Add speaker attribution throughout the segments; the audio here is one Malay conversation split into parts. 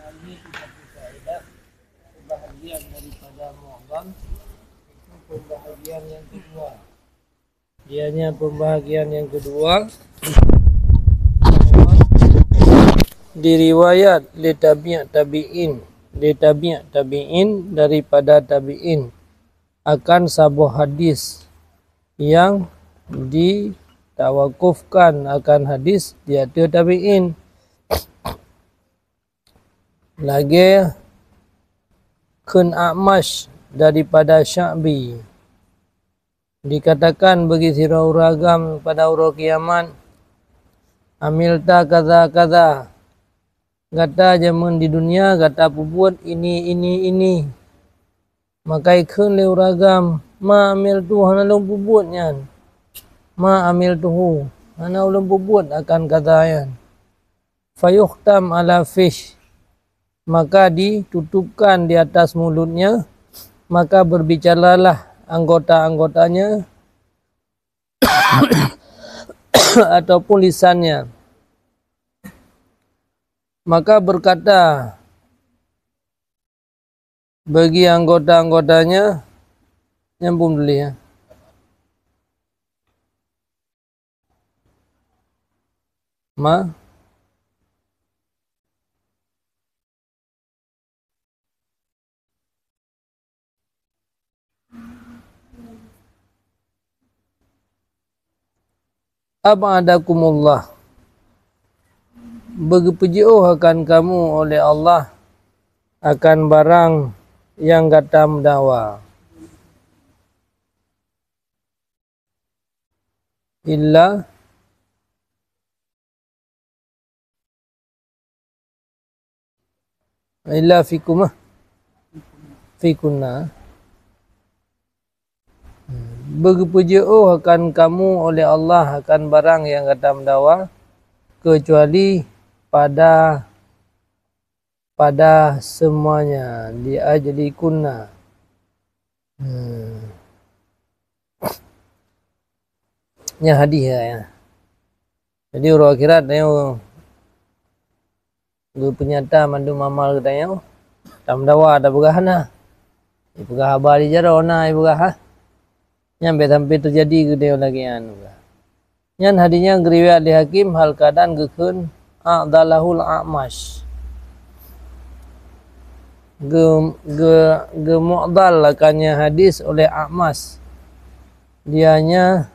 Speaker 1: ini satu faedah bahagian daripada mu'dham itu pembahagian yang kedua. Ianya pembahagian yang kedua diriwayat li tabi'in daripada tabi'in akan sebuah hadis yang ditawakufkan akan hadis dia tabi'in. Lagi kun A'mash daripada Sya'bi dikatakan bagi sirah uragam pada urau kiamat amilta kaza kata zaman di dunia kata buat ini maka ikun le uragam ma amil tu hana ulun buat nyan ma amil tuhu hana ulun buat akan kata yan fayukhtam ala fish maka ditutupkan di atas mulutnya, maka berbicaralah anggota-anggotanya ataupun lisannya. Maka berkata bagi anggota-anggotanya, nyambung dulu ya. Abadakumullah, berjauh akan kamu oleh Allah akan barang yang gatam dawa illa fikunna berjauh akan kamu oleh Allah akan barang yang gatam dawa kecuali pada semuanya di ajli kunna. Nya hadis ya. Jadi urang akhirat tanya gue penyata mandu mamal katanya tam dawa ada begahna. Ibu habar di jarona ibu gah. Nyampe sampai terjadi gede lagi anu. Nyan hadinya ngriwayat di Hakim hal keadaan gekeun a'dalahul A'mash. Mu'dal akannya hadis oleh A'mash. Dianya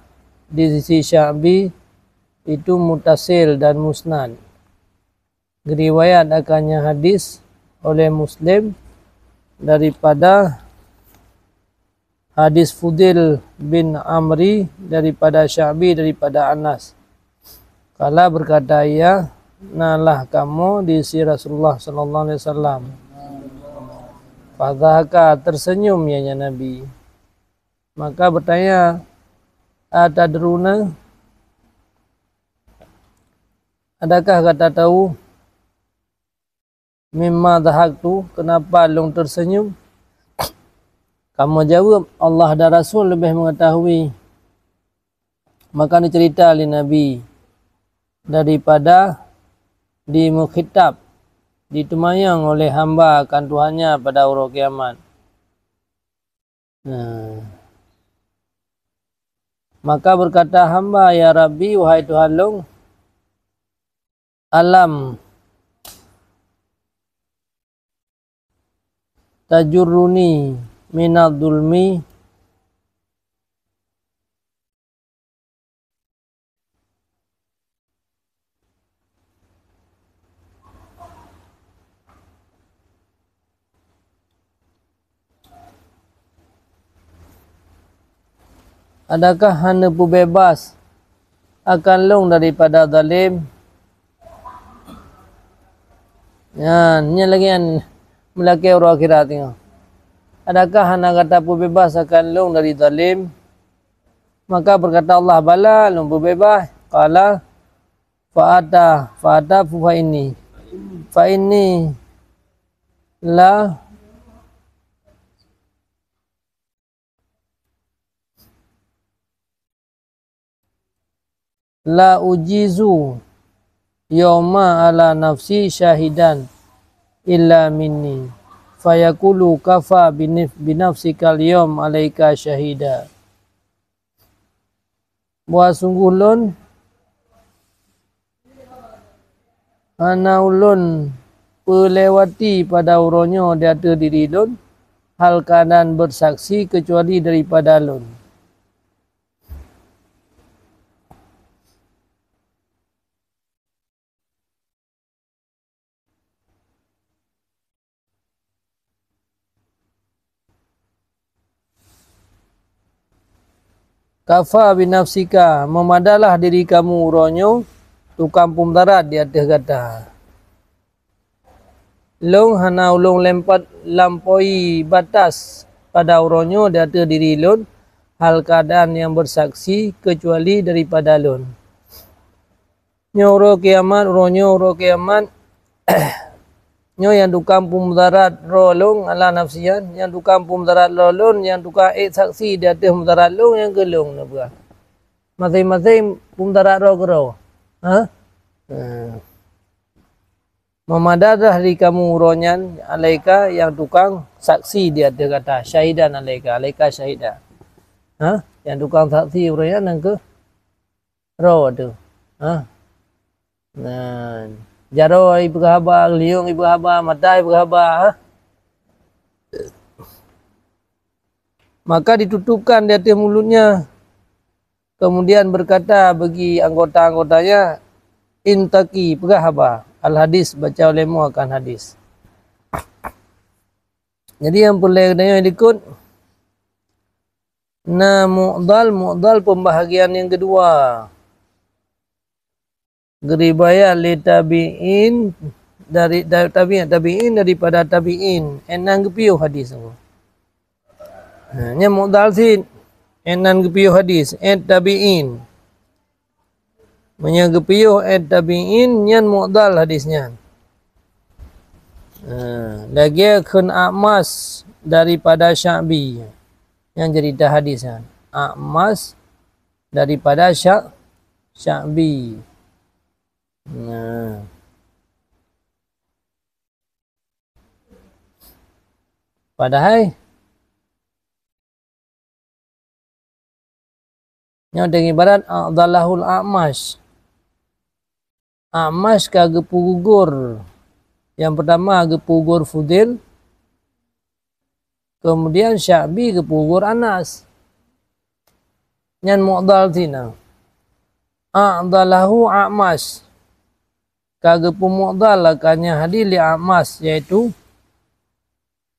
Speaker 1: di sisi Sya'bi itu mutasil dan musnad. Riwayat akannya hadis oleh Muslim daripada hadis Fudil bin Amri daripada Sya'bi daripada Anas. Kala berkata ia, nalah kamu di sisi Rasulullah sallallahu alaihi wasallam. Fadhaka tersenyum ya Nabi. Maka bertanya, atadruna? Adakah kata tahu? Mimma dhahaktu, kenapa long tersenyum? Kamu jawab, Allah dan Rasul lebih mengetahui. Maka dicerita oleh Nabi daripada dimukhitab, ditemayang oleh hamba akan Tuhannya pada urau kiamat. Maka berkata hamba, ya Rabbi, wahai Tuhan long, alam tajurruni minal dulmi adakah hana pu bebas akan long daripada zalim? Nya lagi an melaki urang akhirat tengok. Adakah hana kata pu bebas akan long dari zalim? Maka berkata Allah, bala long pu bebas. Qala fa'ata fa inni la ujizu yawma ala nafsi syahidan illa minni fayaqulu kafa binafsikal yawm alaika syahida. Buat sungguh lon ana ulun pelewati pada uronyo di atas diri lon hal kanan bersaksi kecuali daripada lon. Kafa binafsika, memadalah diri kamu uronyo tu kampung darat di atas kata. Long hana ulung lempat lampaui batas pada uronyo di atas diri lon hal keadaan yang bersaksi kecuali daripada lon. Nyoro kiamat uronyo uro kiamat nyo yang tu kampung darat rolong ala nafsian, yang tu kampung darat rolong, yang tu saksi di atas mudarat long yang gelong na buah. Masing-masing mudarat ro kero. Ha? Memadadah di kamu uronyan alaika yang tukang saksi di atas kata syahidan alaika syahida. Ha? Yang tukang saksi uronyan nang ke ro tu. Ha? Nah, jaro ibu haba, liung ibu haba, mata ibu haba. Ha? Maka ditutupkan di atas mulutnya. Kemudian berkata bagi anggota-anggotanya, intaki pegahaba. Al-hadis, baca oleh mu akan hadis. Jadi yang boleh yang ikut. Nah, mu'dal pembahagian yang kedua. Geribaya li tabi'in dari tabi'in daripada tabi'in enang gepiu hadis aku. Nya mu'dal sin enang gepiu hadis tabi'in. Nya gepiu tabi'in nyan mu'dal hadisnya. Lagi kun A'mas daripada Sya'bi yang cerita hadisnya. A'mas daripada Sya'bi. Nah. Padahal yang dengan ibarat a'dallahul a'mash. A'mash ka gepu gugur. Yang pertama gepu gugur Fudil. Kemudian Sya'bi gepu gugur Anas. Yang mu'dal tina. A'dallahu a'mash. Kaga pemudal lakanya hadis li A'mas, yaitu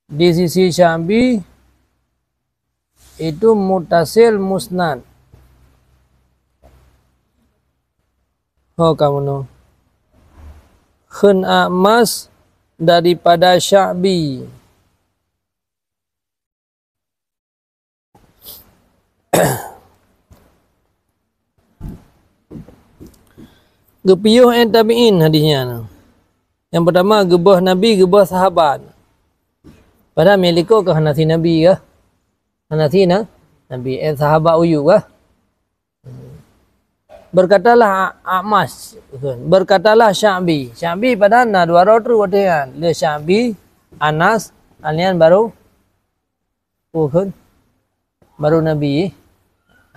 Speaker 1: di sisi Sya'bi itu mutasil musnad. Ho kamu no. Khun A'mas daripada Sya'bi. Gepiyuh tabi'in hadisnya. Yang pertama gebah Nabi, gebah sahabat. Pada miliko ke Hanafi Nabi ke? Hanafi na? Nabi sahabat uyu ke? Berkatalah A'mas. Berkatalah Sya'bi. Sya'bi pada na dua rotu wadian. Le Sya'bi, Anas, alian baru. Bukan. Baru Nabi.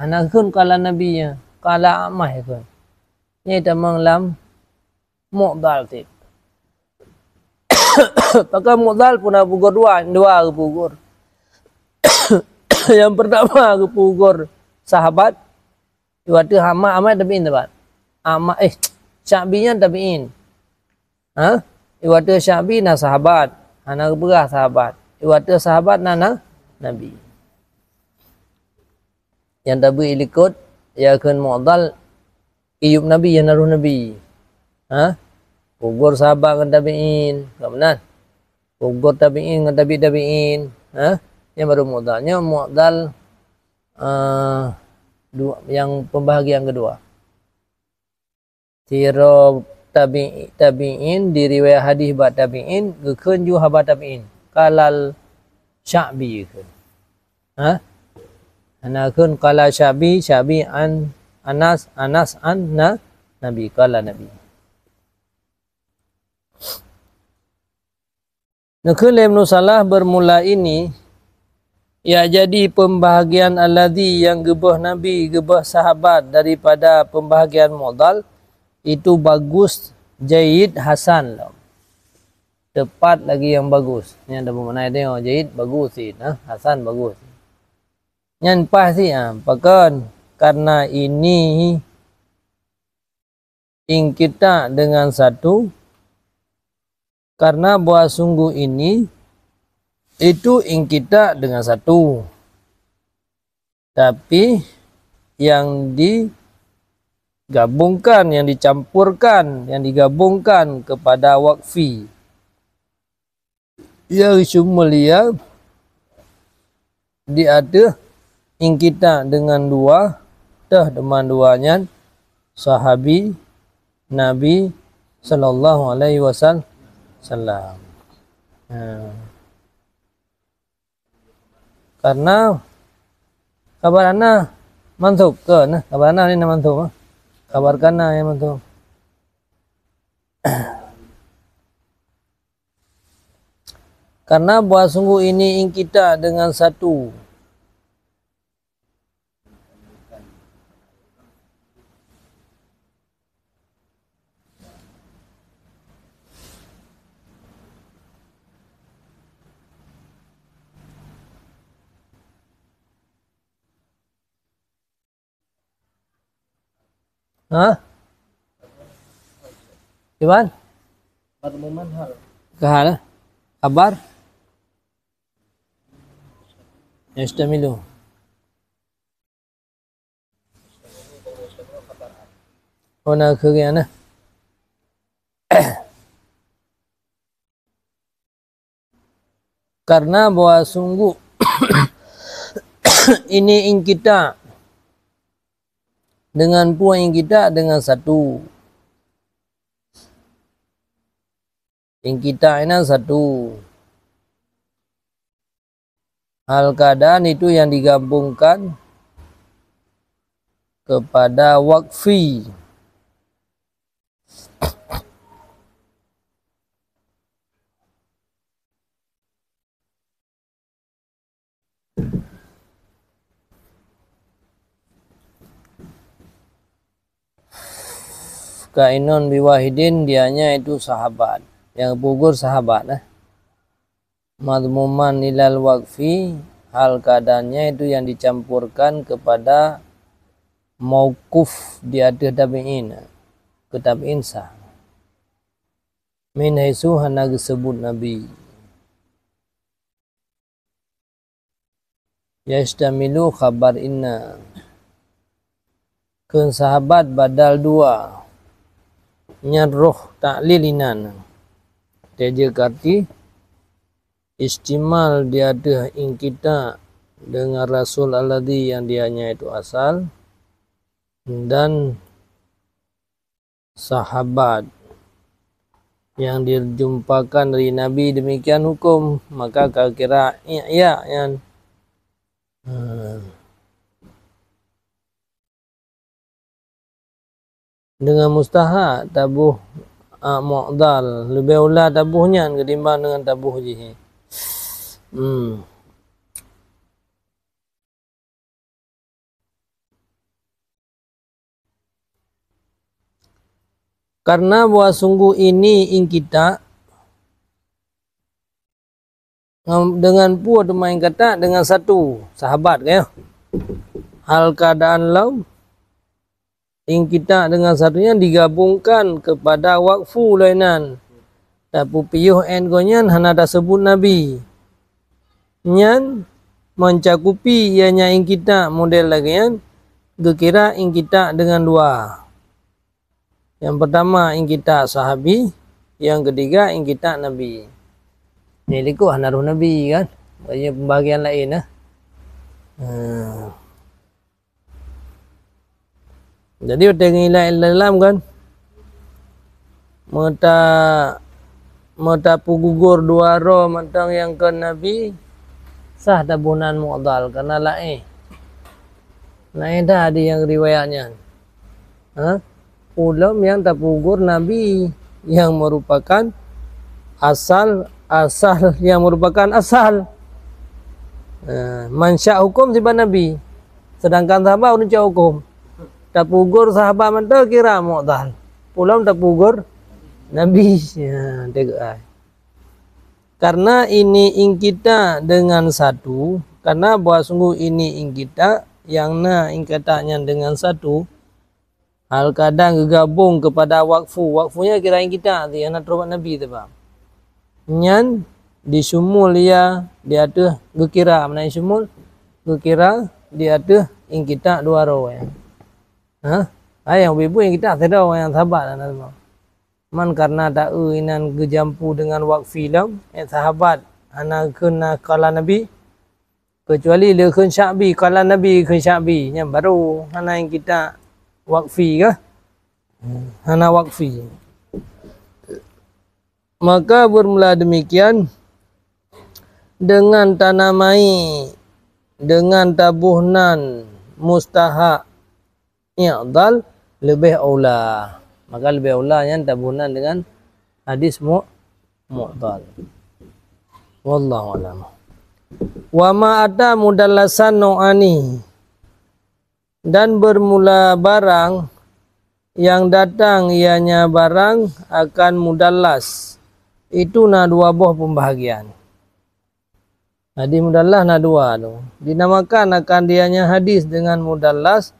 Speaker 1: Anas kun kala Nabi nya. Kala A'mas kun. Ini tamang lam mu'dal tip. Pakai mu'dal pun ada pugur dua pugur. Yang pertama pugur sahabat. Iwatu Ahmad tabi'in dapat. Sya'binya tabi'in. Ha? Iwatu Sya'bi na sahabat. Anak berah sahabat. Iwatu sahabat na Nabi. Yang tabi'in ikut ya kan mu'dal iyub Nabi yang naruh Nabi. Ha? Pugur sahabat dengan tabi'in. Tak benar? Pugur tabi'in dengan tabi'in. Ha? Yang baru mu'dalnya. Mu'dal yang pembahagian kedua. Tiro tabi'in diriwayat hadis ba tabi'in. Gekun ju haba tabi'in. Kalal Sya'bi. Ha? Anakun kalal Sya'bi. Sya'bi an Anas an Nabi, kala Nabi. Nekelem nusalah bermula ini, ya jadi pembahagian alladhi yang gebah Nabi, gebah sahabat daripada pembahagian modal itu bagus, jaid, hasan. Tepat lagi yang bagus. Ini ada bermakna tengok jaid bagus sih, hasan bagus. Yang pasti pakan karena ini ing kita dengan satu, karena buah sungguh ini itu ing kita dengan satu, tapi yang digabungkan, yang dicampurkan, yang digabungkan kepada wakfi yang mulia diada ing kita dengan dua, teman duanya sahabi Nabi sallallahu alaihi wasallam. Karena kabar ana mantuk ke kabar ana ni mantuk kabar kana yang mantuk. Karena buah sungguh ini ing kita dengan satu, Gimana? Kahal kabar yastamilu ona kegiana karena bahwa sungguh ini ing kita dengan puan ing kita dengan satu, ing kita ini satu. Hal keadaan itu yang digabungkan kepada wakfi. Kainun biwahidin, dianya itu sahabat, yang gugur sahabat. Madmuman ilal wakfi, hal keadaannya itu yang dicampurkan kepada mauquf di atas tabi'in, ke tabi'in sah. Min haisu hana disebut Nabi. Yastamilu khabar inna, ke sahabat badal dua, nyarruh ta'lilinan, teja karti istimal dia ada ing kita dengan Rasul alladhi yang dianya itu asal, dan sahabat yang dijumpakan dari Nabi demikian hukum, maka kira iya yang dengan mustahak tabuh mu'dal lebih ulah tabuhnya ketimbang dengan tabuh jihi. Karena bahwa sungguh ini ing kita dengan puas main kata dengan satu sahabat kaya hal keadaan lau ing kita dengan satunya digabungkan kepada wakfu lainan, tapi piyuh en konyan hana ada sebut Nabi nyan mencakupi ianya ing kita model lagi kan gekira ing kita dengan dua. Yang pertama ing kita sahabi, yang ketiga ing kita Nabi. Ini liku hanaruh Nabi kan, banyak pembagian lain Jadi tengok dalam kan mata pugugur dua roh matang yang ke Nabi sah tabunan mu'dal karena lain dah ada yang riwayatnya ulam yang tapugur Nabi yang merupakan asal asal yang merupakan asal. Mansyak hukum sifat Nabi. Sedangkan sahabat uncak hukum. Tak pugur sahabat manta kira mu'tal. Pulang tak pugur Nabi. Karena ini ing kita dengan satu. Karena bahwa sungguh ini ing kita. Yang na ing katanya dengan satu. Hal kadang gegabung kepada wakfu. Wakfunya kira ing kita. Yang nak terubat Nabi tu pak. Nyan disumul ya dia tu gekira mana sumul gekira dia tu ing kita dua roh ya. Yang ibu yang kita tidak yang sahabat dan man karena tak inan gejampu dengan wakfi lam sahabat anak kena kala Nabi kecuali le kun syabi kala Nabi kun syabi yang baru anak yang kita wakfi kah anak wakfi. Maka bermula demikian dengan tanamai dengan tabuhnan mustahak i'dal lebih aula. Maka lebih aula yang tabuhnan dengan hadis mu'dal. Wallahu a'lam. Wa ma ata mudallasan nu'ani. Dan bermula barang yang datang ianya barang akan mudallas. Itu na dua buah pembahagian. Hadis mudallas na dua tu. Dinamakan akan dianya hadis dengan mudallas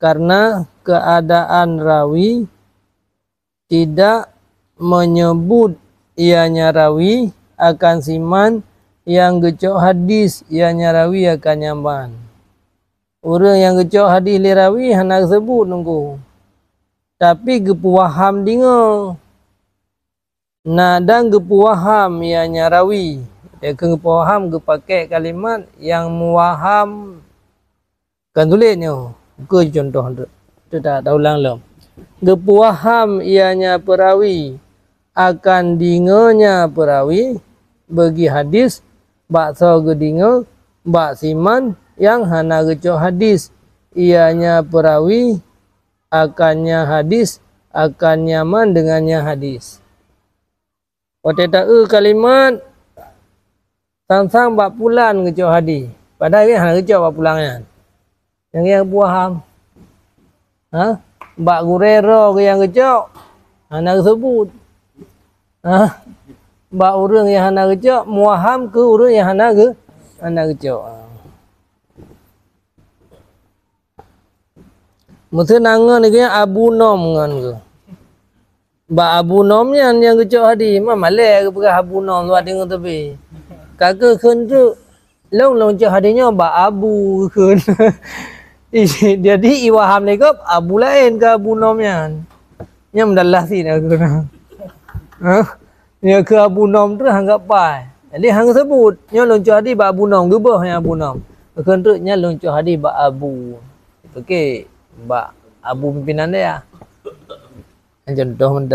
Speaker 1: karena keadaan rawi tidak menyebut ianya rawi akan siman yang gecok hadis ianya rawi akan nyaman. Orang yang gecok hadis li rawi hendak sebut nunggu. Tapi gepuaham dingo. Nadang gepuaham ianya rawi. Gepuaham gepakai kalimat yang muaham. Kan tulisnya. Buka contoh. Itu tak tahu ulang. Gepuaham ianya perawi. Akan dingonya perawi. Bagi hadis. Bakso gedingo. Bak siman. Yang hana gecok hadis. Ianya perawi. Akannya hadis. Akan nyaman dengannya hadis. Waktu tak kalimat sang-sang bak pulan kecok hadis. Padahal dia hanya kecok bak pulangnya. Yang buaham. Bak gurero ke yang kecok. Hanya sebut. Bak orang yang hanya kecok. Muaham ke orang yang hanya kecok. Mesti nangan ni Abu Nom kan ke. Ba Abu Nom yang kecok hadis mah malai ke perah Abu Nom tu ada tepi. Kakak kun tu long cok hadisnya ba Abu kun. Jadi iwaham ni ke Abu lain ke Abu Nom yang. Nya mendalah si nak kun. Nya ke Abu Nom tu anggap pai. Jadi hang sebut nya long cok hadis ba Abu Nom gebah yang Abu Nom. Kun tu nya long cok hadis ba Abu. Okey, ba Abu pimpinan dia. Contoh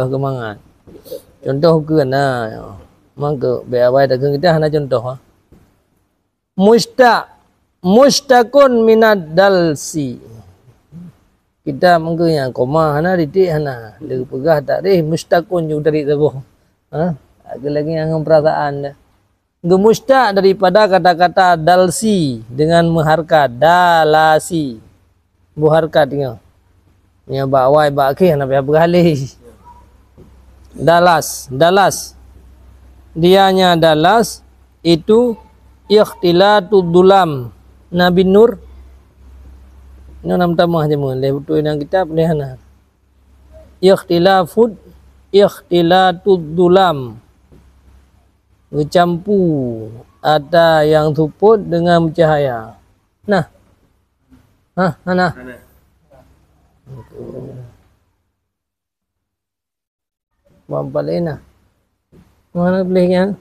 Speaker 1: kemangan. Contoh ke na. Mangke beawai dak kita hana contoh. Mustaqun minad dalsi. Kita mangke yang koma hana didik hana. Dia pegah tak deh mustaqun juga dari tabuh. Ada lagi yang perasaan dah. Gemustaq daripada kata-kata dalsi dengan mengharkat dalasi. Buharkat tengok. Nya bawai bakih nak payah beralih. Dalas. Dianya dalas itu ikhtilatud dulam. Nabi Nur. Ini nama tamah je mun. Leh betul dalam kitab leh hana. Ikhtilatud dulam. Bercampur ada yang tuput dengan cahaya. Nah. Hana. Mampak lain lah. Mana bolehnya?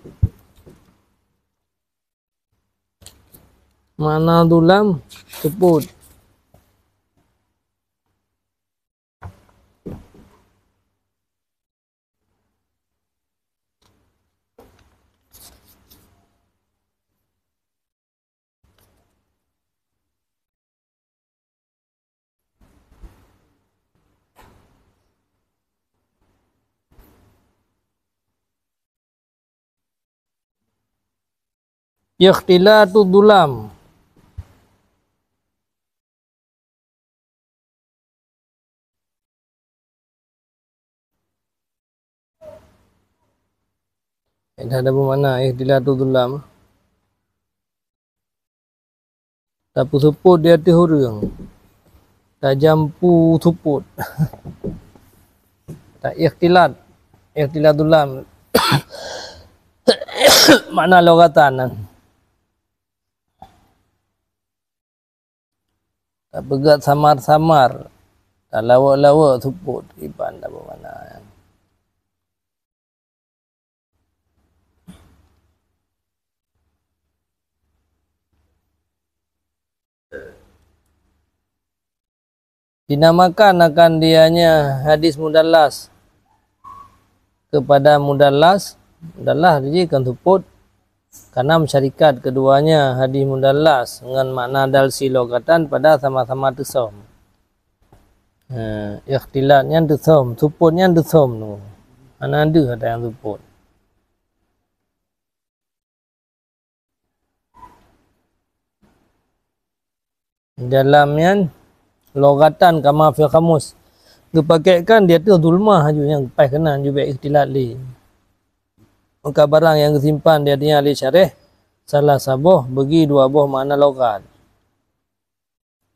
Speaker 1: Mana dulam tuput. Ikhtilatu dulam. Dah ada bermakna ikhtilatu dulam. Tapi suput dia tu hurung. Tak jampu suput. Tak ikhtilat. Ikhtilat dulam. Makna logatan. Tak pegat samar-samar. Tak lawak-lawak suput. Iban tak bermakna. Dinamakan akan dianya hadis mudallas kepada mudallas. Mudallas dijadikan suput karena mensyarikat keduanya hadis mudallas dengan makna dalsi logatan pada sama-sama tesom. Ikhtilatnya tesom, suputnya tesom tu. Mana ada yang suput. Dalamnya logatan kama fi kamus dipakaikan dia tu dulmah aja yang pai kenan juga ikhtilat li. Maka barang yang disimpan dia li syarih salah sabuh bagi dua buah makna logat.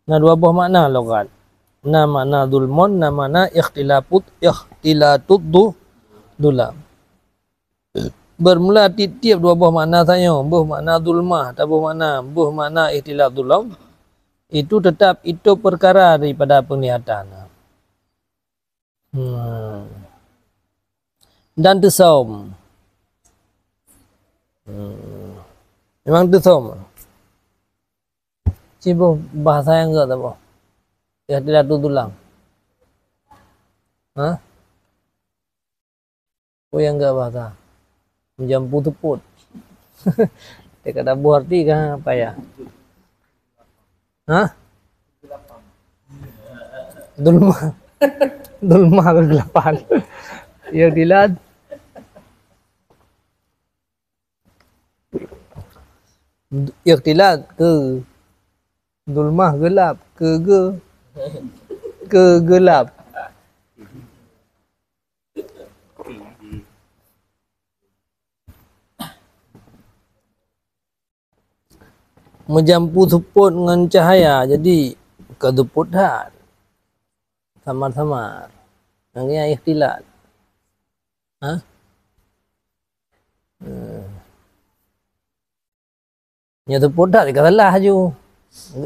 Speaker 1: Nah dua buah makna logat. Nah makna dulmun, nah makna ikhtilatut dulam. Bermula tiap dua buah makna saya, buah makna dulmah, buah makna ikhtilat dulam. Itu tetap itu perkara daripada penglihatan. Dan tesom. Memang tesom. Cibo bahasa yang enggak tahu. Ya tidak tulang. Hah? Oh yang enggak bahasa. Menjampu teput. Dia kata bu arti kan apa ya? Hah? Dulma. Dulma kegelapan. Yang dilad. Ikhtilat ke dulmah gelap ke gelap. Menjampu suput dengan cahaya jadi keduputan samar-samar yang ikhtilat. Nya suput dah dikatalah aju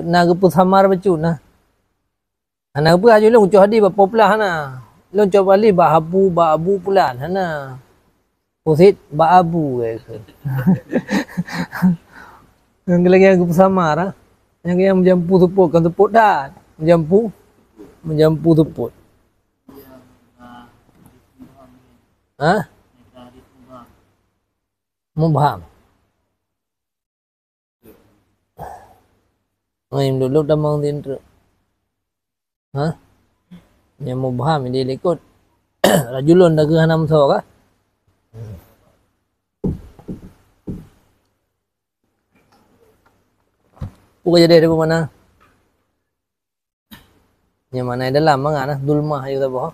Speaker 1: na geput samar becut nah ana apa aju long coh hadi apa pelah na long coh bali ba abu pulan hana pusit ba abu ke. Yang lagi yang samar ah. Yang menjampu suput kan suput dah. Menjampu suput. Mubham. Ngaim dulu damang tinru. Yang mubham dia ikut. Rajulun dah ke hanam so kah? Bukan jadi dari mana? Yang mana dalam mana? Dulmah ayo tak boh?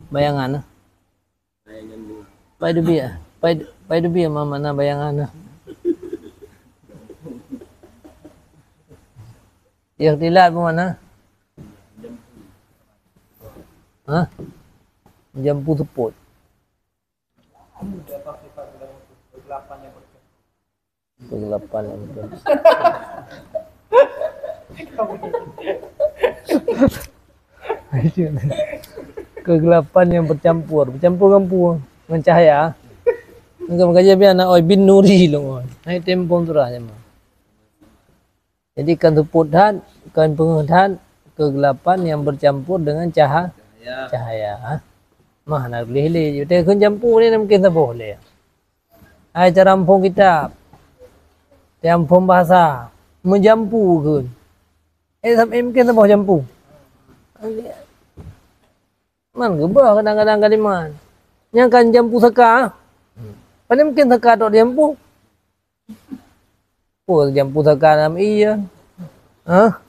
Speaker 1: Bayangan. Pai debi mana bayangan. Ikhtilat mana? Jampu suput. Kegelapan yang betul. Kegelapan yang bercampur campur dengan cahaya. Enggak mengkaji biar nak oi bin nuri long. Hai tempon turah je mah. Jadi kan tuputan, kan penghentian kegelapan yang bercampur dengan cahaya. Mah nak leh-leh je. Tapi kan campur ni mungkin tak boleh. Hai cara ampung kitab. Ampung bahasa menjampu ke. Sampai mungkin tak boleh jampu. Man gebah kadang-kadang kaliman. Yang kan jampu seka. Pada mungkin seka tak jampu. Apa jampu tekan am iya. Ha?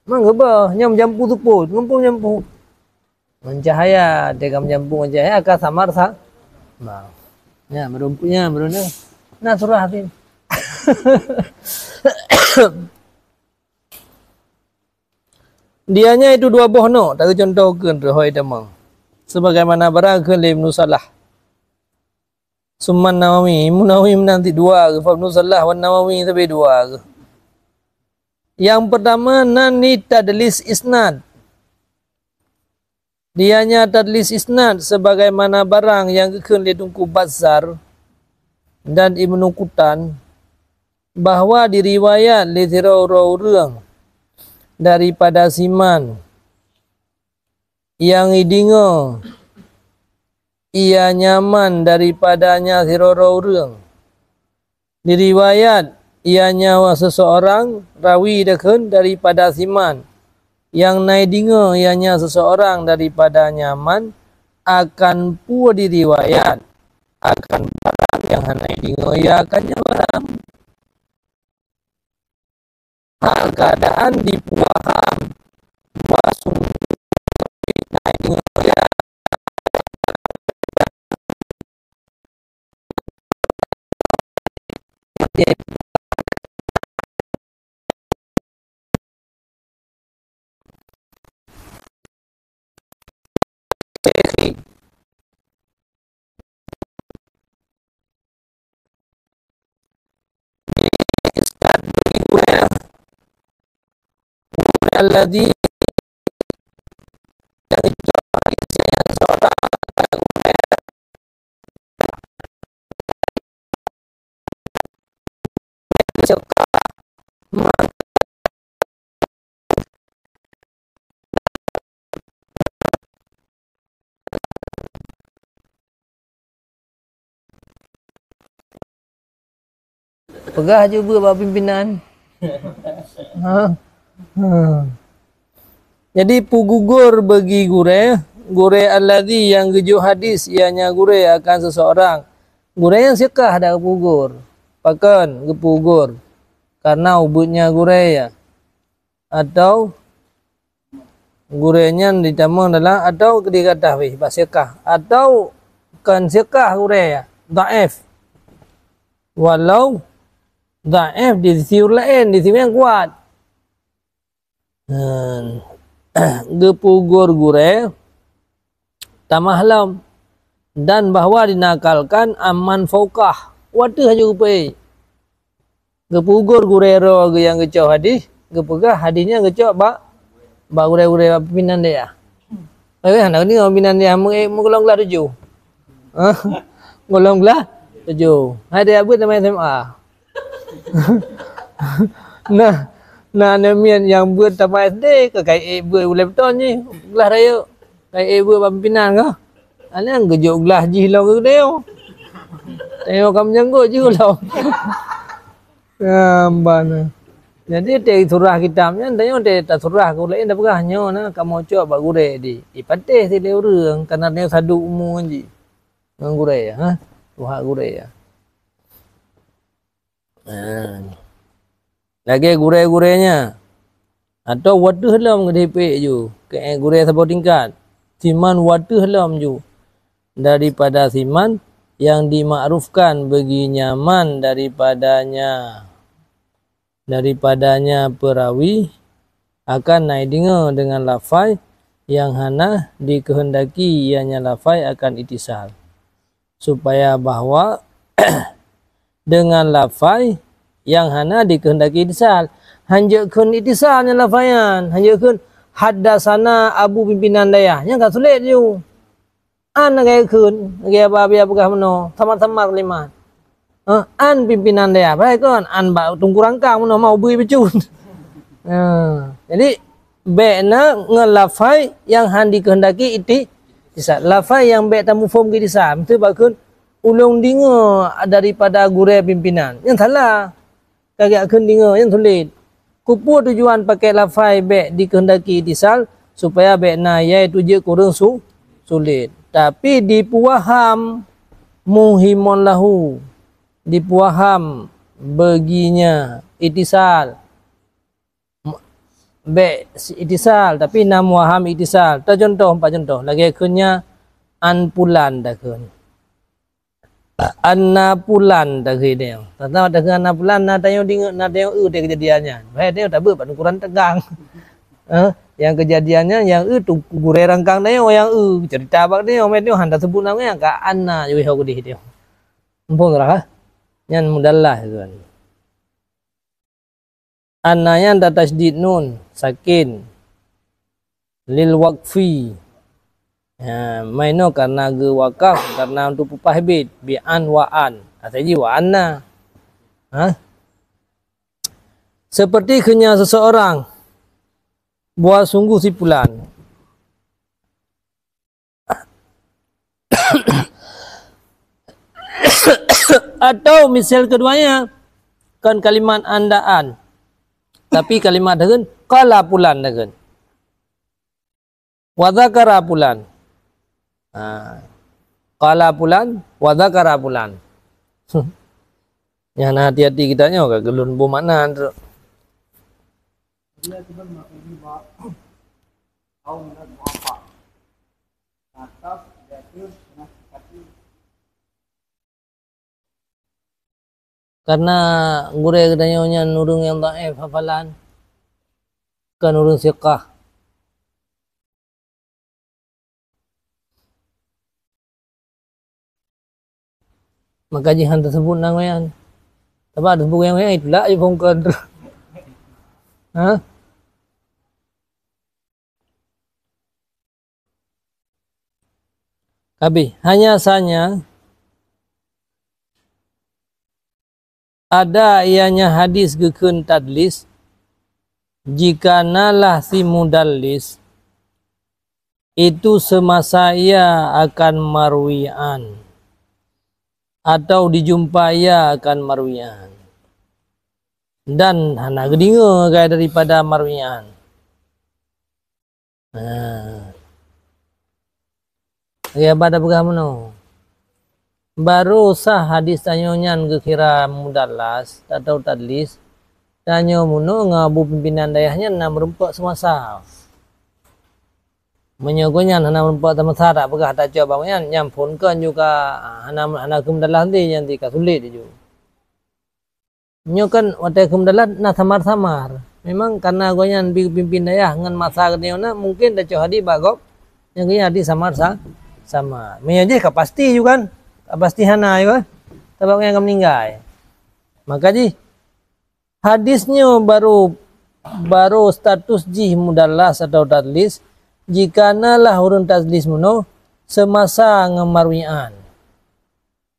Speaker 1: Mang ba nyam jampu tu pun, ngumpul jampu. Mencahaya, tegam jampu mencahaya akan samar sa. Nah. Ya, merumpunya, meruna. Nah, surah hati. Dianya itu dua bohno, tak contoh ke rohoi demang. Sebagaimana barang ke lim nusalah. Summan Nawawi, Munawi nanti dua ke, Fab Nusalah wan Nawawi tapi dua ke. Yang pertama nani tadlis isnad. Dianya tadlis isnad sebagaimana barang yang kekeun li Tungku Bazzar dan Ibnu Qutan bahwa diriwayat li reung daripada Siman yang idingo ia nyaman daripadanya sirororeng. Diriwayat ia nyawa seseorang rawi dekeun daripada Siman yang naidingo ianya seseorang daripada nyaman akan pu diriwayat akan barang yang naidingo ia akan barang hal keadaan dipuaham wasung naidingo ia alladhi yang itu yang seorang pegah je buat pimpinan. Ha. Jadi pugugur bagi gure alladhi yang gejuk hadis ianya gure akan seseorang. Gure yang sekah dah pugur. Pakan kepugur karena ubutnya gure ya. Atau gurenya ditamang dalam atau dikata weh sekah atau kan sekah gure ya. Dhaif. Walau dhaif di sisi lain, di sisi yang kuat. Gepugur gure tamahlam dan bahwa dinakalkan aman faukah waduh aja upai gepugur gure ro yang gecok hadis gepegah hadisnya gecok ba gure pimpinan dia anak ni pimpinan dia menggolong gelar 7 golong gelar 7 ada apa nama SMA. Nah namian yang buat tamat SD ke kai buat ulang tahun ni gelah raya kai buat pimpinan ke ane ang gejuk gelah ji lo ke dia tengok kamu janggut je lo ambana jadi te surah kitabnya tanya te ta surah ko lain dah pegahnya na kamu cok ba gure di ipateh si le urang karena dia sadu umum ji ngang gure ya ha tuha gure ya lagi gure-gurenya atau waduh halam ngedepek ju ke gure sabot tingkat Siman waduh halam ju daripada Siman yang dimakrufkan bagi nyaman daripadanya perawi akan naik dengan lafai yang hana dikehendaki ianya lafai akan itisal supaya bahwa dengan lafai yang hana dikehendaki itisal hanjakun itisalnya lafayan hanjakun haddasana abu pimpinan daya nya enggak sulit ju an gaya kun gaya babia begah meno samar-samar limat an pimpinan daya baik kan an ba tunggu rangkang meno mau bui becun jadi bena ngelafai yang han dikehendaki itisal lafai yang be tamu form itisal itu bakun ulung dingo daripada gure pimpinan yang salah kagak kendingo yang sulit kupu tujuan pakai lafai be dikehendaki itisal supaya be na iaitu je kurang sulit tapi dipuaham muhimon lahu dipuaham baginya itisal itisal tapi nam waham itisal. Ta contoh, 4 contoh. Lagi akunnya an pulan dah kun. Anna pulan dah ke dia. Tak tahu dah anna pulan na tayo ding na tayo dia kejadiannya. Baik dia tak ber Quran tegang. Yang kejadiannya yang tu gure rangkang dia yang cerita bak dia met dia handa sebut namanya ka anna yo ho gede dia. Mumpung rah. Yan mudallah tuan. Anna yang da tasdid nun sakin lil waqfi. Maino karena ge wakaf karena untuk pupah bid bi an wa an. Ataji wa anna. Seperti kenya seseorang buat sungguh si pulan. Atau misal keduanya kan kalimat andaan. Tapi kalimat dengan qala pulan dengan. Wa dzakara pulan. Qala pulan wa dzakara pulan. Yang hati-hati kitanya ke gelun bu makna tu. Dia cuba makni ba au min muafa. Atas jatuh nasihati. Karena gure katanya nurung yang dhaif hafalan. Kan nurung siqah. Maka jihan tersebut namanya. Tapi ada sebut yang itulah ayo bongkar. Habis hanya saja ada ianya hadis gekun tadlis jika nalah si mudallis itu semasa ia akan marwi'an atau dijumpai akan marwi'an dan hana gedinga gaya daripada marwi'an. Ya pada pegang mana? Baru sah hadis tanyonya kira mudallas atau tadlis tanyo muno ngabu pimpinan dayahnya na merempak semasa. Menyogonya hana merempak temasa tak pegah tak coba banyak nyampun kan juga hana kumdalah nanti yang tika sulit itu. Nyo kan watai kumdalah na samar-samar. Memang karena goyan pimpin dayah ngan masa katanya mungkin dah coba hadis bagop yang kaya hadis sama. Menyaji kapasti juga kan. Pasti hana ya, tabak yang meninggal. Maka ji hadisnya baru status ji mudallas atau tadlis jika nalah urun tadlis muno semasa ngemarwian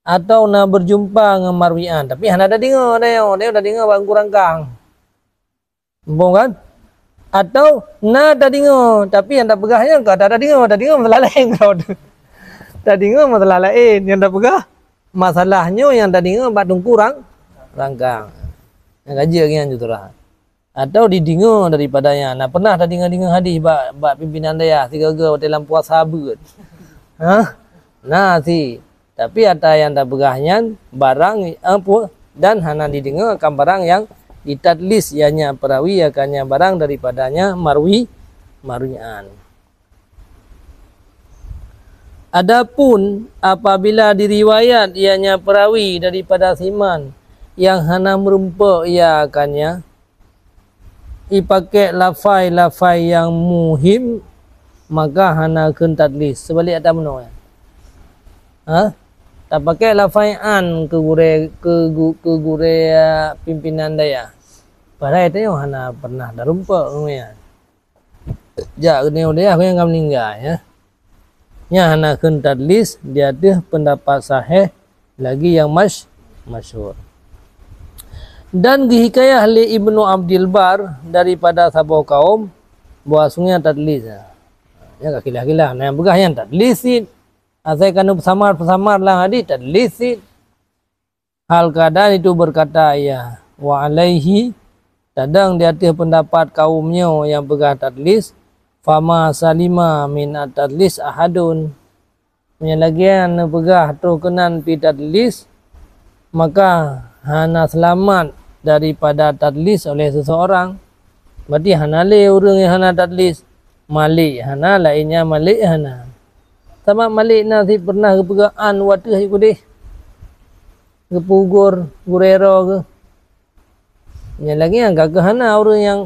Speaker 1: atau na berjumpa ngemarwian tapi hana ada dengar dia udah dengar bang kurang kang. Bong kan? Atau na ada dengar tapi yang tak pegahnya enggak ada dengar masalah lain kau. Tadi ngah masalah lain yang dah pegah masalahnya yang tadi ngah batung kurang rangkang yang gaji lagi yang jutura atau didingo daripadanya. Nah pernah tadi ngah hadis bak pimpinan daya tiga dalam puasa habut. Nah si tapi ada yang dah pegahnya barang apa dan hana didingo akan barang yang ditadlis ianya perawi akannya barang daripadanya marwi'an. Adapun apabila diriwayat ianya perawi daripada siman yang hana merumpa ia akannya ipakai lafai yang muhim maka hana kun tadlis sebalik ada meno ya. Tak pakai lafai an ke gure pimpinan daya. Padahal itu hana pernah darumpa ya. Jak ni dia aku yang meninggal ya. Nya hana kun tadlis dia ada pendapat sahih lagi yang masyhur. Dan dihikayah oleh Ibnu Abdul Bar daripada sahabat kaum bahwasanya tadlis. Ya kakilah-kilah nah begah yang tadlisin. Asal kanu samar lah hadis tadlisin. Hal keadaan itu berkata ya wa alaihi kadang dia ada pendapat kaumnya yang begah tadlis. Fama salima min at-tadlis ahadun. Menyalagian pegah tu kenan pi tadlis maka hana selamat daripada tadlis oleh seseorang, berarti hana le orang yang hana tadlis. Malik hana lainnya malik hana. Sama malik nasi pernah kepegaan watih aku deh. Kepugur, gurero ke. Yang lagi yang gak hana orang yang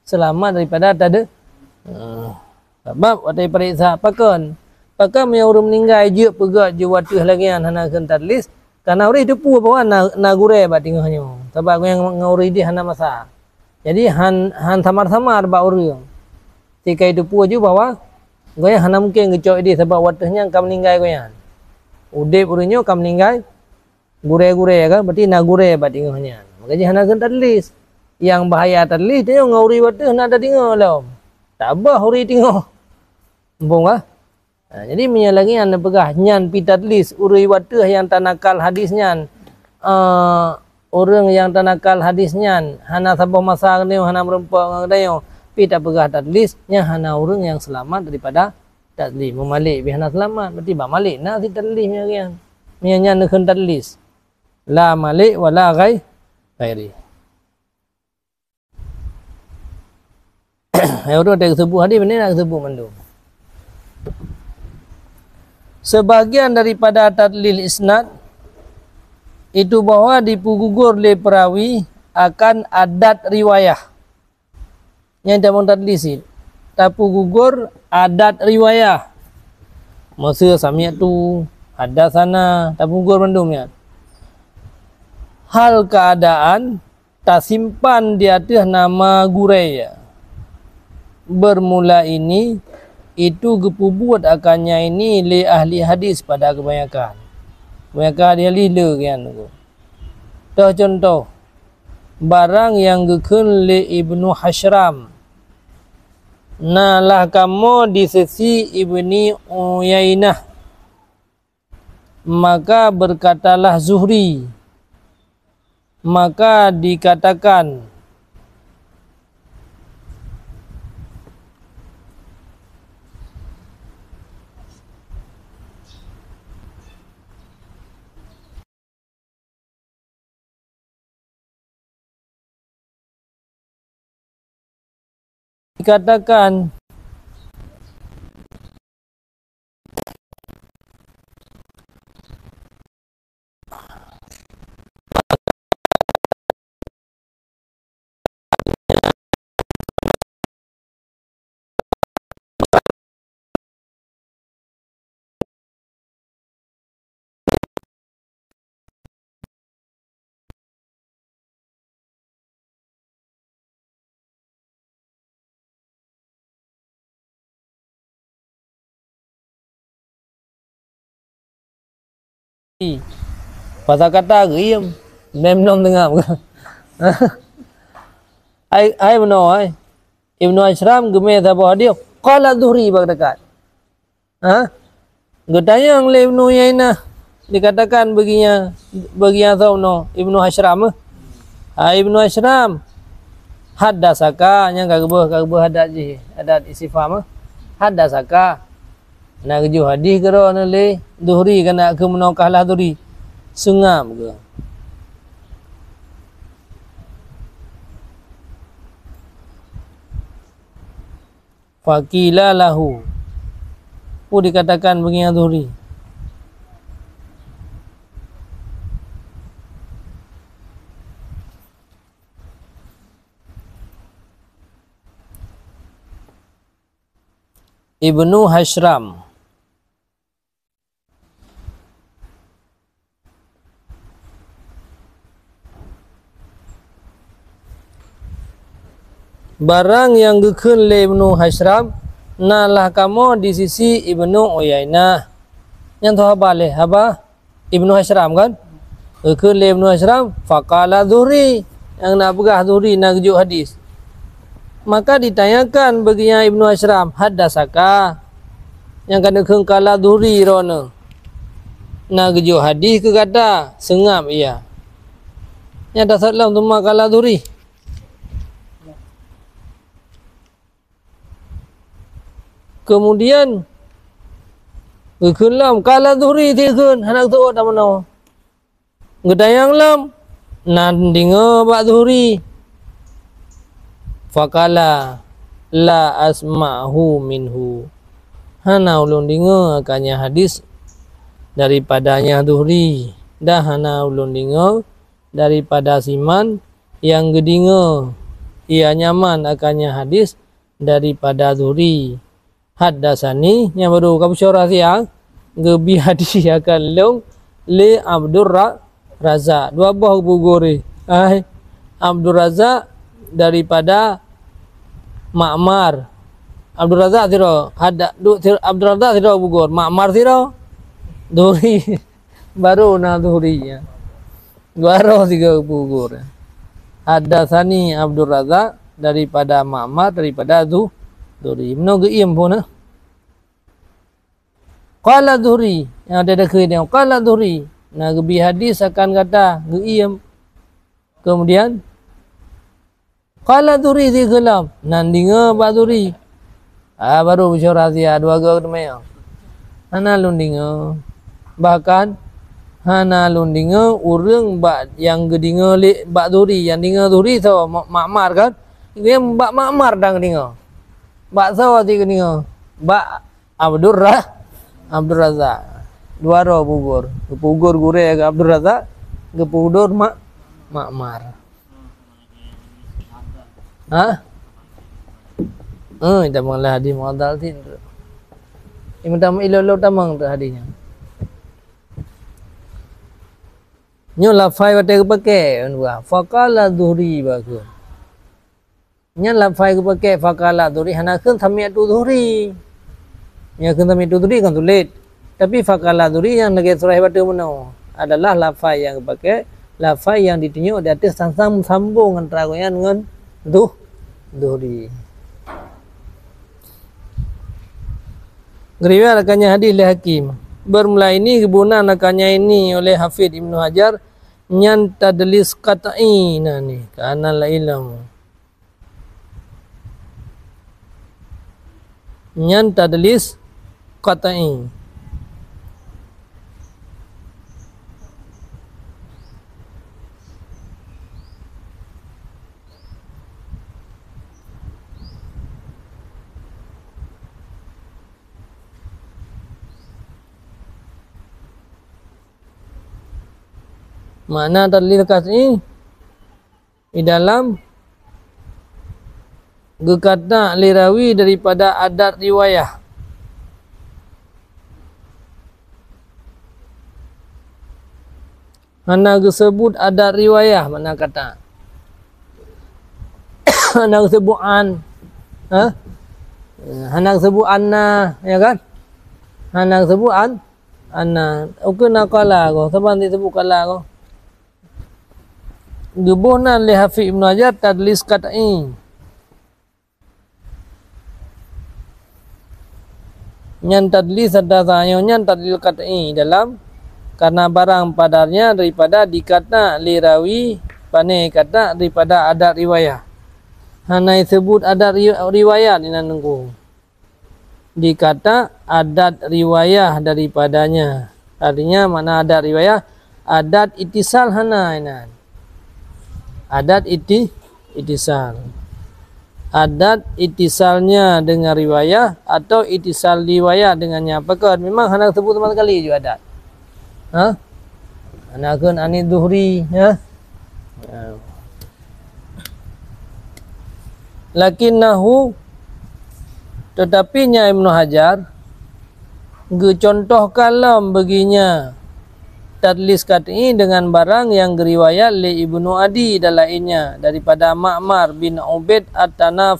Speaker 1: selamat daripada tadi. Sebab watih periksa pakan. Pakan yang orang meninggal je pegat je watih lagi yang hana kan tadlis. Karena orang itu pun bawa na gure bat tinggalnya. Sebab yang orang ini hana masa. Jadi han samar-samar ba orang. Jika itu pun je bawa goyang hana mungkin ngecok dia sebab watihnya kam meninggal goyang. Udip orangnya kam meninggal gure-gure kan berarti na gure bat tinggalnya. Makanya hana kan tadlis. Yang bahaya tadlis dia ngauri watih hana ada tinggal lah. Tak bah uri tinggal. Empung ah. Jadi menyalagi anda pegah nyan pitadlis uri watih yang tanakal hadisnya. Orang yang tanakal hadisnya hana sabah masa ni hana merempak ngadayo. Pita pegah tadlis nya hana orang yang selamat daripada tadlis. Memalik bi hana selamat berarti ba malik na si tadlis nya kian. Nya nak tadlis. La malik wala ghairi. Orang tak sebut hadis ni nak sebut mandu. Sebagian daripada tadlil isnad itu bahwa dipugugur oleh perawi akan adat riwayah. Yang tidak tadlisi. Tapi gugur adat riwayah. Masa samiat tu ada sana tapi gugur mandumnya. Hal keadaan tak simpan di atas nama guraya. Bermula ini itu gepubuat akannya ini li ahli hadis pada kebanyakan. Kebanyakan dia lila kan tu. Contoh barang yang gekun li Ibnu Hashram. Nalah kamu di sisi Ibni Uyainah. Maka berkatalah Zuhri. Maka dikatakan pasal kata geriam belum dengar bukan. Ai benar ai. Ibnu Hashram gemeh sabah dia qala Zuhri bag dekat. Getanya oleh Ibnu Uyainah dikatakan baginya sauno Ibnu Hashram. Ibnu Hashram haddasaka nya kageuh hadat je adat istifham haddasaka. Nak keju hadis kero nale Zuhri kena ke menokahlah Zuhri sungam ke faqila lahu pun dikatakan begini Zuhri Ibnu Hashram barang yang gekun le Ibnu Hashram nalah kamu di sisi Ibnu Uyainah yang tu haba Ibnu Hashram kan gekun le Ibnu Hashram faqala Zuhri yang nak pegah Zuhri nak kejuk hadis maka ditanyakan baginya Ibnu Hashram haddasaka yang kena kengkala Zuhri rona nak kejuk hadis ke kata sengap ia yang dah salam tu makala Zuhri. Kemudian kelam kala Zuhri tikun anak tu tak mana. Gedayang lam nan dingo bak zuhri. Faqala la asma'hu minhu. Hana ulun dingo akannya hadis daripadanya zuhri. Dah hana ulun dingo daripada siman yang gedingo ia nyaman akannya hadis daripada zuhri. Haddasani yang baru kamu syarah siang gebi hadis akan long li Abdur Razak dua buah buguri Abdur Razak daripada Ma'mar. Abdur Razak siro ada Abdur Razak siro bugur Ma'mar siro Duri baru na Durinya baru tiga bugur. Haddasani Abdur Razak daripada Ma'mar daripada Duri meno geim pun qala Duri yang ada dekat qala Duri. Nah gebi hadis akan kata geim. Kemudian qala Duri di gelam nan dinga ba Duri. Baru bicara dia dua gak demaya. Hana lundinga. Bahkan hana lundinga urang ba yang gedinga li ba Duri yang dinga Duri so Ma'mar kan. Dia ba Ma'mar dang dinga. Ba so ti gedinga. Ba Abdur Razak. Dua ro pugur gure ke Abdur Razak ke pugur Ma'mar. Kita mengalah hadis muadal tin. Ini tam ilo tamang tu hadisnya. Nyo lafai wate ke pakai unwa. Faqala Duri bagus. Nya lafai ke pakai faqala Duri hana keun thamiatu Duri. Nya keun thamiatu Duri kan tulis. Tapi faqala Duri yang negeri surah wate meno adalah lafai yang pakai lafai yang ditunjuk di atas sambung antara dengan Duri. Riwayat akannya hadis oleh Hakim. Bermula ini kebunan akannya ini oleh Hafidh Ibnu Hajar nyan tadlis qat'i nani kana la ilmu. Nyan tadlis qat'i. Makna tadlil qat'i di dalam gekata lirawi daripada adat riwayah. Hana disebut adat riwayah mana kata. Hana disebut an. Hana disebut anna ya kan? Hana disebut anna. Ukuna qala ko saban disebut qala ko. Gebunan li Hafidh Ibnu Hajar tadlis qat'i. Nyan tadlis adasanya nyan tadlis qat'i dalam karena barang padarnya daripada dikata lirawi pane kata daripada adat riwayah. Hana disebut adat riwayat ini nunggu. Dikata adat riwayah daripadanya. Artinya mana adat riwayah? Adat itisal hana inan. Adat itisal. Adat itisalnya dengan riwayah atau itisal riwayah dengannya. Apakah memang hana sebut sama sekali juga adat. Hana kun ani Zuhri Lakinnahu tetapinya Ibnu Hajar contoh kalam baginya tadlis qat'i dengan barang yang geriwayat li Ibnu Adi dan lainnya daripada Ma'mar bin Ubaid tanah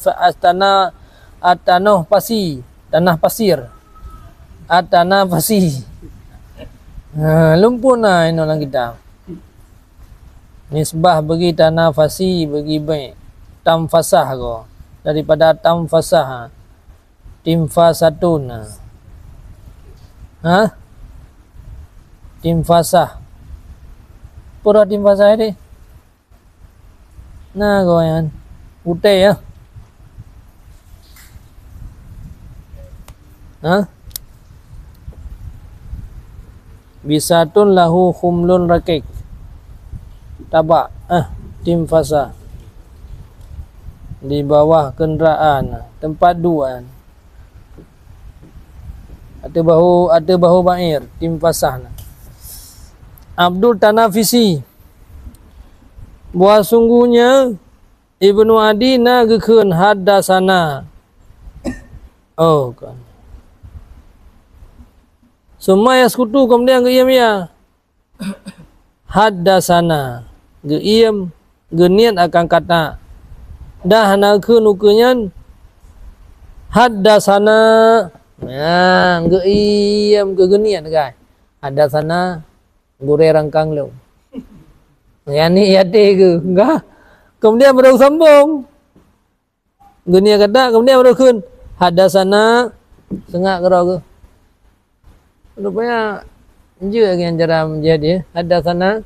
Speaker 1: pasir. Lumpuna ini orang kita. Nisbah bagi tanah fasi bagi baik. Tamfasah ko daripada tamfasah. Timfasatun. Timfasah. Pura timfasah ini. Nah kau yang putih ya. Bisatun lahu khumlun rakik. tabak, timfasa, di bawah kenderaan, tempat dua, ada bahu bair, timfasah. Abdul Tanafisi, buah sungguhnya Ibnu Adi nagikeun hadasana. Oh kan. Sumaya sekutu kemudian geiem ya. Hadasana. Geiem geniat akan kata. Dah nagikeun ukeunyan hadasana. Nah, geiem geniat guys. Hadasana gure rangkang lu. Yani yate ke enggak. Kemudian baru sambung. Geniat kata kemudian baru keun hadasana sengak kerau ke. Rupanya je yang cara menjadi hadasana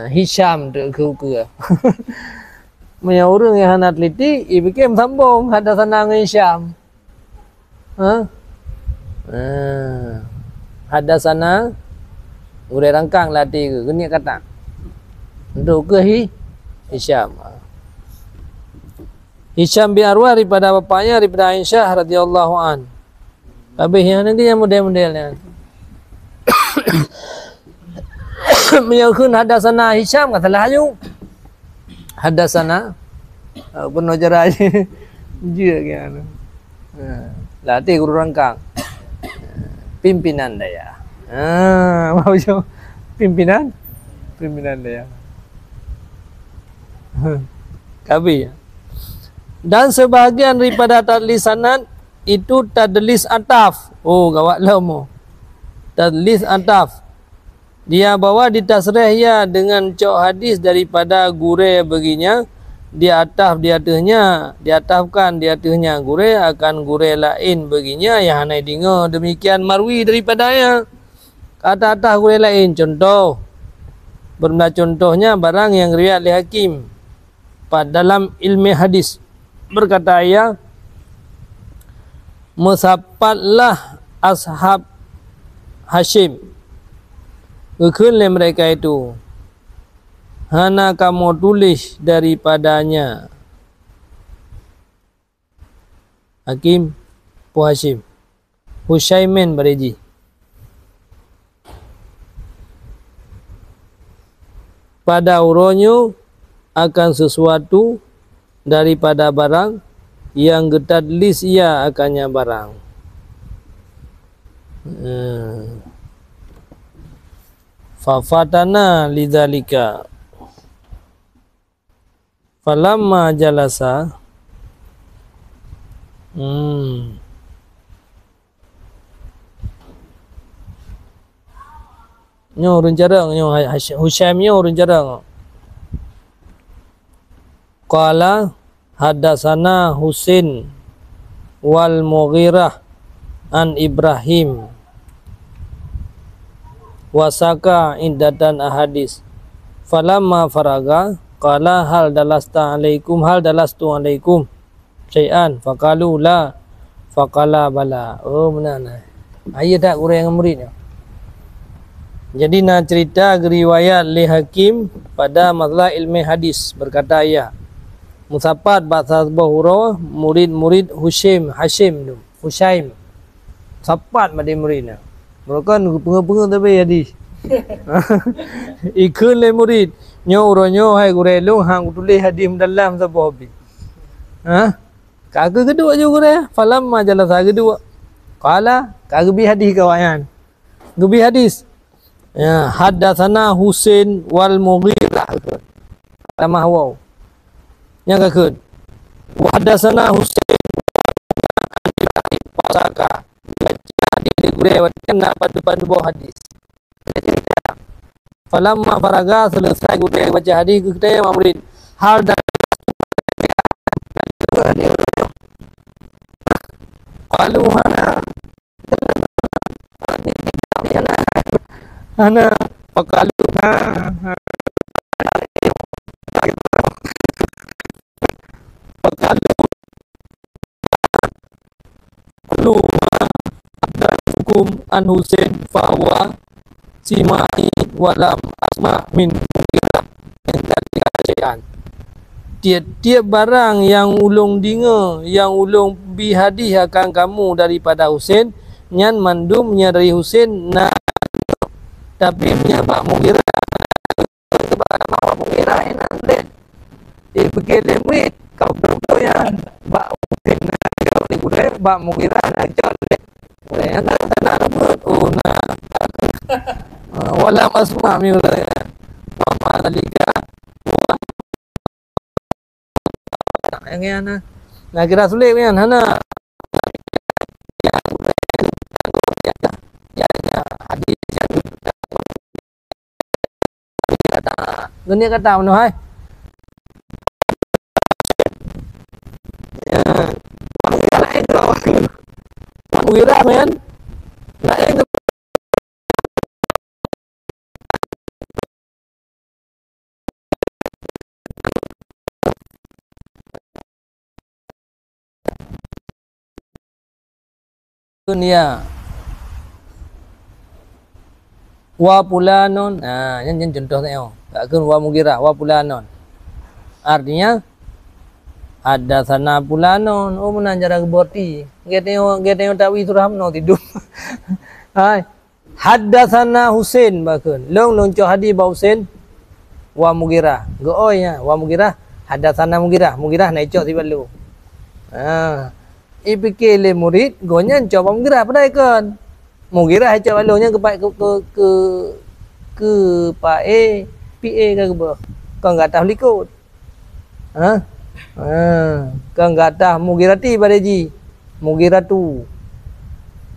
Speaker 1: Hisham tu ke. Punya orang yang hanat teliti, bikin sambung hadasana dengan Hisham. Hadasana udah rangkang latih ke, gini kata. Untuk ke Hisham. Hisham bin Arwah daripada bapaknya daripada Aisyah radhiyallahu an. Habis yang nanti yang model-modelnya. Menyangkut hadasana Hisham kata layu. Hadasana penuh cara je. Je kan. Latih guru rangkang. Pimpinan daya. Mau jo pimpinan daya. Kabi. Dan sebahagian daripada tadlis sanad itu tadlis ataf. Oh, gawat lah mo. Tadlis ataf. Dia bawa di tasrih ya dengan cok hadis daripada gure baginya. Di ataf di atasnya, diatafkan di atasnya gure akan gure lain baginya yang hanai dengar demikian marwi daripadanya. Kata ataf gure lain. Contoh. Benda contohnya barang yang riwayat oleh Hakim pada dalam ilmu hadis. Berkata ia, musaffatlah ashab Hashim. Kekunlah mereka itu. Hana kamu tulis daripadanya. Hakim Pu Hashim. Hushaimin Bareji. Pada uronyo akan sesuatu daripada barang yang getadlis ia akannya barang. Fafatana lidzalika. Falamma jalasa. Nyo urun jarang nyo Husaim nyo urun jarang. Qala hadasana Husain wal Mughirah an Ibrahim wasaka indatan ahadis. Falamma faraga qala hal dalastu alaikum syai'an faqalu la faqala bala. Oh benar. Ayat tak kurang muridnya. Jadi nak cerita riwayat li Hakim pada masalah ilmu hadis berkata ya. Musafat bahasa Bahura murid-murid Hashim sapat madi muridnya. Mereka pengen tapi hadis. Ikun le murid nyo uronyo hai gurelung hang tulis hadis dalam sababi. Kagak kedua je gure falam majalah kedua. Qala kagak bi hadis kawayan. Gebi hadis. Ya, hadatsana Husain wal Mughirah. Tamah wow. Yang kekud. Wa hadatsana Husain pasaka. Jadi gure kena pada bawah hadis. Falamma faraga selesai gure baca hadis kita murid. Hal dan qalu ana faqalu hukum an Husain fahuwa simai walam asma min Mughirah. kan. Tiap-tiap barang yang ulung dinga, yang ulung bihadih akan kamu daripada Husain, nyan mandum nya dari Husain na tapi nya Pak Mughirah Pak Mughirah nanti dipikir lemit kau betul ya Pak Husain nak di budaya Pak Mughirah nak jolek yang tanah rebut wala masma mi mama alika yang ana nak kira sulit kan hana hadis dunia kata mana hai Mughirah kan nak yang dunia wa pulanon yang contoh tengok takkan wa Mughirah wa pulanon artinya ada sana pulanon mana jara keborti geteo tawi surahno tidur hai haddatsana Husain bahkan long lonco hadis ba Husain wa Mughirah gooynya wa Mughirah haddatsana Mughirah naicok tibalu ipikele murid gonyan coba Mughirah padai kan Mughirah coba balunya ke Pak PA ke ba kau enggak tahu likut kau enggak tahu Mughirah ti pada ji Mughirah tu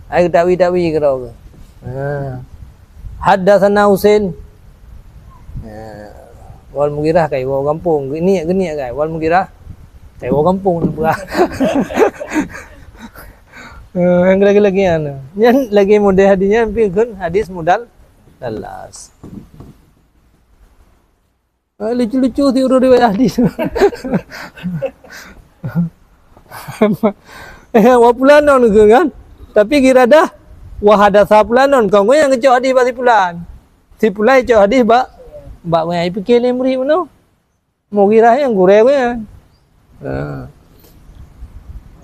Speaker 1: ai tawi kau haddatsana Husain wal Mughirah kai wa kampung gini kai wal Mughirah kai wa kampung berah yang lagi yang lagi model hadisnya pikun hadis modal lalas lucu-lucu ti urut riwayat hadis wa pulanon kan tapi kira dah wa hadatsa pulanon kau yang ngecok hadis ba si pulan cok hadis ba ngai pikir le muri mano Mughirah yang gure kan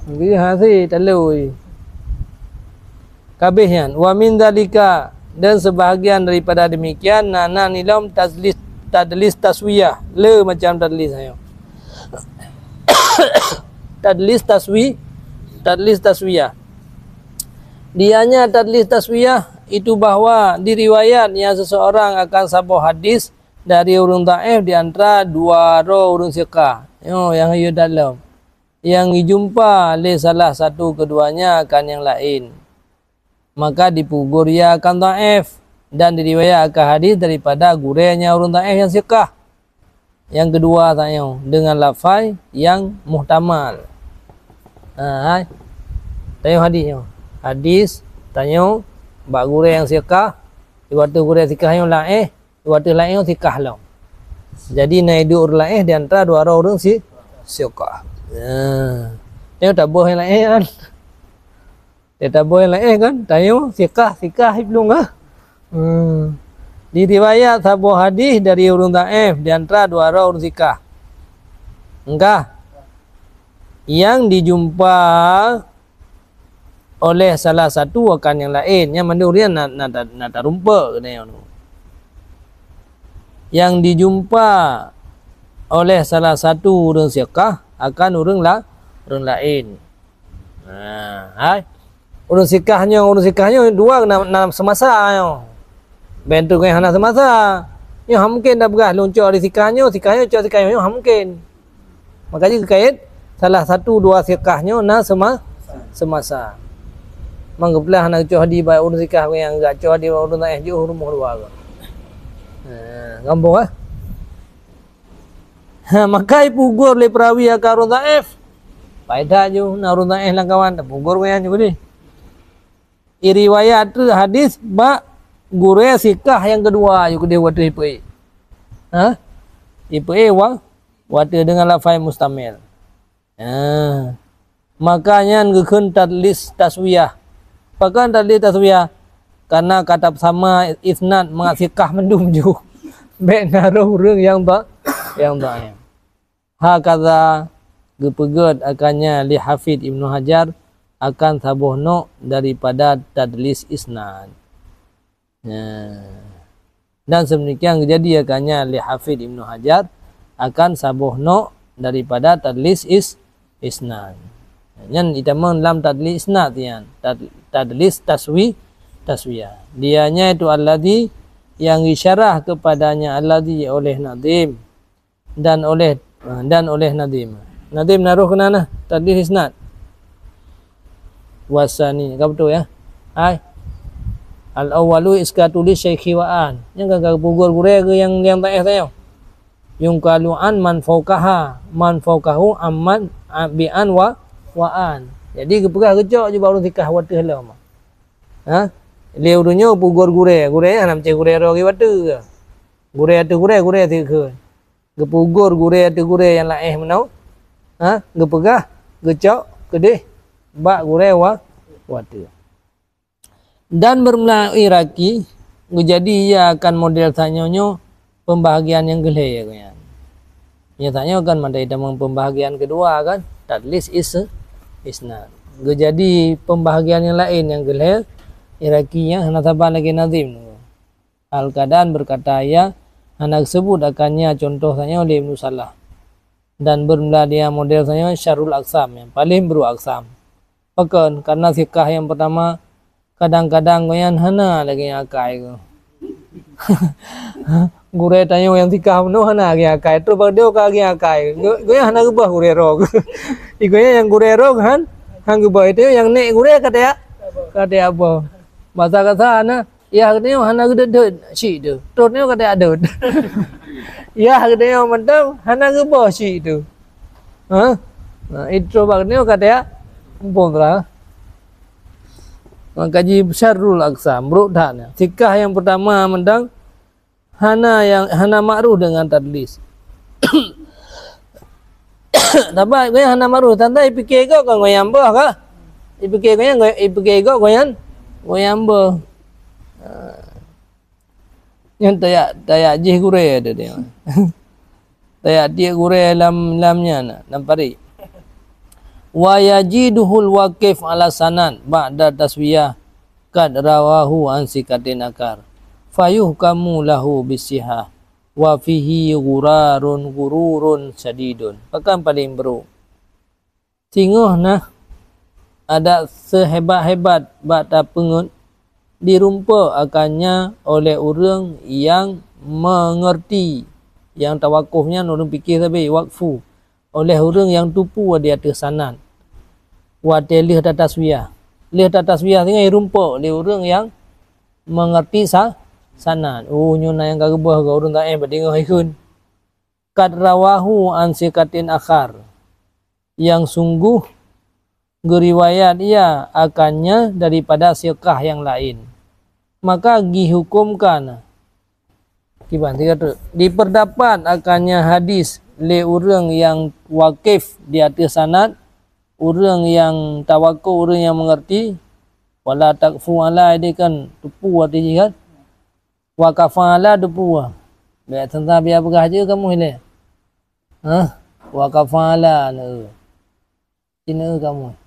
Speaker 1: Jadi hasil talui kabehyan wa min dalika dan sebahagian daripada demikian nana nilam tadlis taswiyah le macam tadlis ayo tadlis taswiyah dianya tadlis taswiyah itu bahwa diriwayat yang seseorang akan sambung hadis dari urun dhaif di antara dua urun siqah yang ayu dalam yang dijumpa oleh salah satu keduanya akan yang lain maka dipugur ia akan dhaif dan diriwayatkan hadis daripada gurenya urun dhaif yang siqah yang kedua tanya dengan lafaz yang muhtamal tanya hadis tanya bak gure yang siqah waktu gure siqah yang lain waktu lain yang siqah lah jadi naidu urun lain di antara dua urun siqah tengok tak boleh yang lain kan dia tak boleh yang lain kan tengok sikah belum kah diriwayat sebuah hadis dari urun dhaif di antara dua urun sikah enggak yang dijumpa oleh salah satu akan yang lain yang menurian nak rumpa yang dijumpa oleh salah satu urun sikah akan urun lain. Urun sikahnya dua dalam semasa yo. Bentuk yang hana semasa. Yo mungkin dah berah luncur di sikahnya cak sikahnya yo mungkin. Makanya kait salah satu dua sikahnya na semasa. Manggebelah nak cuh di baik urun sikah yang enggak cuh di urun lain je rumah dua. Gampang ah. Maka ipugur le perawi akan urun dhaif. Faedah je na urun dhaif lah kawan, pugur kan juga ni. Riwayat hadis ba gure sikah yang kedua juga dia waktu ipe. Ipe waktu dengan lafaz mustamil. Makanya ngekun tadlis taswiyah. Pakan tadlis taswiyah karena kata sama isnad mengasikah mendum ju. Baik naruh urang yang yang dhaif. Hakadha gepeget akannya li Hafidz Ibnu Hajar akan sabohno daripada tadlis isnad. Dan sedemikian jadi akannya li Hafidz Ibnu Hajar akan sabohno daripada tadlis isnad. Yan itaman lam tadlis isnad yan. Tadlis taswiyah. Dianya itu alladhi yang isyarah kepadanya alladhi oleh Nadim dan oleh Nadim. Nadim naruh kena nah tadlis isnad. Wasani, kau betul ya? Ai. Al-awwalu iskatuli syekhi wa'an. Yang kagak pugur gure ke yang tak tahu. Yung kaluan man faukahu amman bi'an wa'an. Jadi kepegah kecok je baru tikah watih lah mah. Ha? Leu dunya pugur gure nam cek gure ro ki watih. Gure tikah. Gepugur gure yang laeh menau. Ha? Gepegah kecok kedeh bak gure watih. Dan bermula Iraki jadi ia akan model tanyonyo pembahagian yang gele ya kan. Nyatanya kan mandai damang pembahagian kedua kan tadlis isnad. Jadi pembahagian yang lain yang gele Irakinya hana taban lagi Nazim. Al-Qadan berkata ya hana sebut akannya contoh tanya oleh Ibnu Salah. Dan bermula dia model tanya Syarul Aqsam yang paling beru Aqsam. Bahkan karena sikah yang pertama kadang-kadang goyan hana lagi akai ko. Gure tanya yang sikah no hana lagi akai terus bagdeo ka lagi akai. Goyan hana gebah gure rog. Igonya yang gure rog han hang gebah itu yang nek gure kata apa? Bahasa kata hana ya katanya hana gede si itu. Terusnya kata ada. Ya katanya mantap hana gebah si itu. Ha? Nah, itu bagdeo kata Pondra. Makaji Syarul Aqsam berukdahnya. Sikah yang pertama mendang hana makruh dengan tadlis. Dapat gue hana makruh tanda ipikir kau kan goyamba kah? Ipikir kau goyamba. Yang tayak jih gure ada dia. Tayak dia gure lamnya nampari. Wa yajiduhul waqif ala sanan ba'da taswiyah kad rawahu an sikatin akar fayuhkamu lahu bisihah wa fihi gururun syadidun. Pakan paling bro tinguh nah ada sehebat-hebat bata pengut dirumpa akannya oleh orang yang mengerti yang tawakufnya orang fikir tapi wakfu oleh orang yang tupu di atas sanan wa lih taswiyah dengan rumpa oleh orang yang mengerti sanan nyuna yang kagebah ke orang tak badingah ikun kad rawahu an sikatin akhar yang sungguh geriwayat ia akannya daripada siqah yang lain maka dihukumkan diperdapat akannya hadis le orang yang wakif di atas sanad orang yang tawakuf orang yang mengerti wala takfu ala ini kan tupu hati kan wakafa ala tupu biar tentang biar bergaja kamu ini wakafa ala cina kamu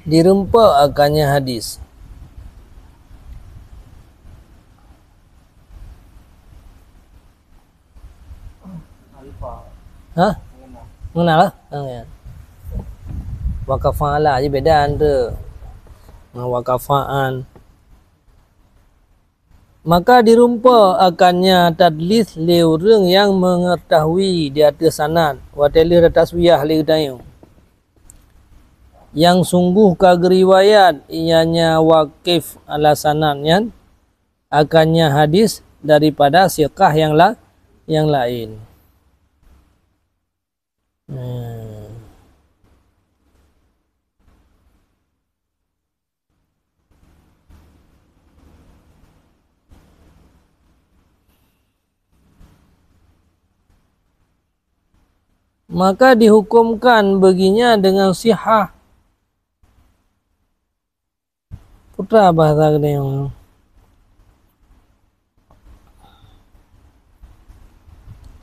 Speaker 1: dirempa akannya hadis. Hah? Mengenal lah? Wakafan lah je bedaan tu. Wakafaan. Maka dirumpa akannya tadlis le orang yang mengetahui di atas sanad. Wa talih taswiyah li dayu. Yang sungguh kageriwayat ianya wakif ala sanadnya akannya hadis daripada siqah yang lain. Maka dihukumkan baginya dengan sihah. Putra bahasa kedai.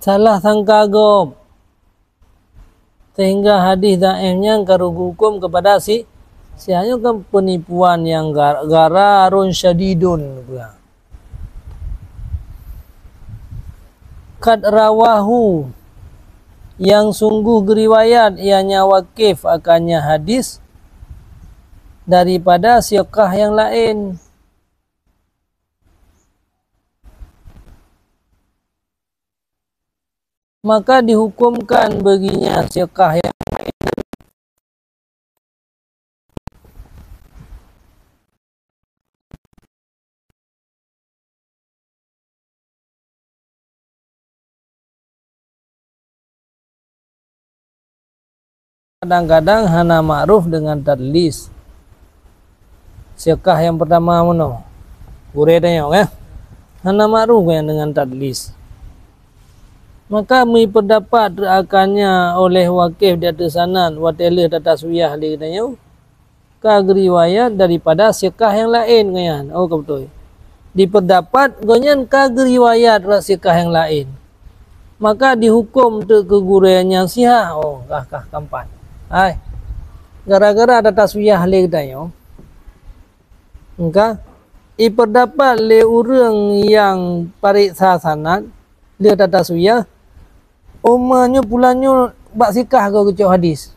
Speaker 1: Salah sangka gob, sehingga hadis dhaifnya karugu hukum kepada sianya kan penipuan yang gararun syadidun. Kad rawahu, yang sungguh geriwayat ianya wakif akannya hadis daripada siqah yang lain. Maka dihukumkan baginya siqah yang lain. Kadang-kadang hana ma'ruf dengan tadlis. Siqah yang pertama mana? Gure tanya kan? Hana ma'ruf yang dengan tadlis. Maka mi pendapat akannya oleh wakif di atas sanan watele tata suyah li katanya ka riwayat daripada siqah yang lain kan. Oh betul. Di pendapat gonyan ka riwayat siqah yang lain. Maka dihukum tu keguriannya siha. Oh kah kampan. Hai. Gara-gara tata suyah li katanya. Engka i pendapat le urang yang pariksa sanad dia tata suyah umanya pulannya bak sikah ke kecoh hadis.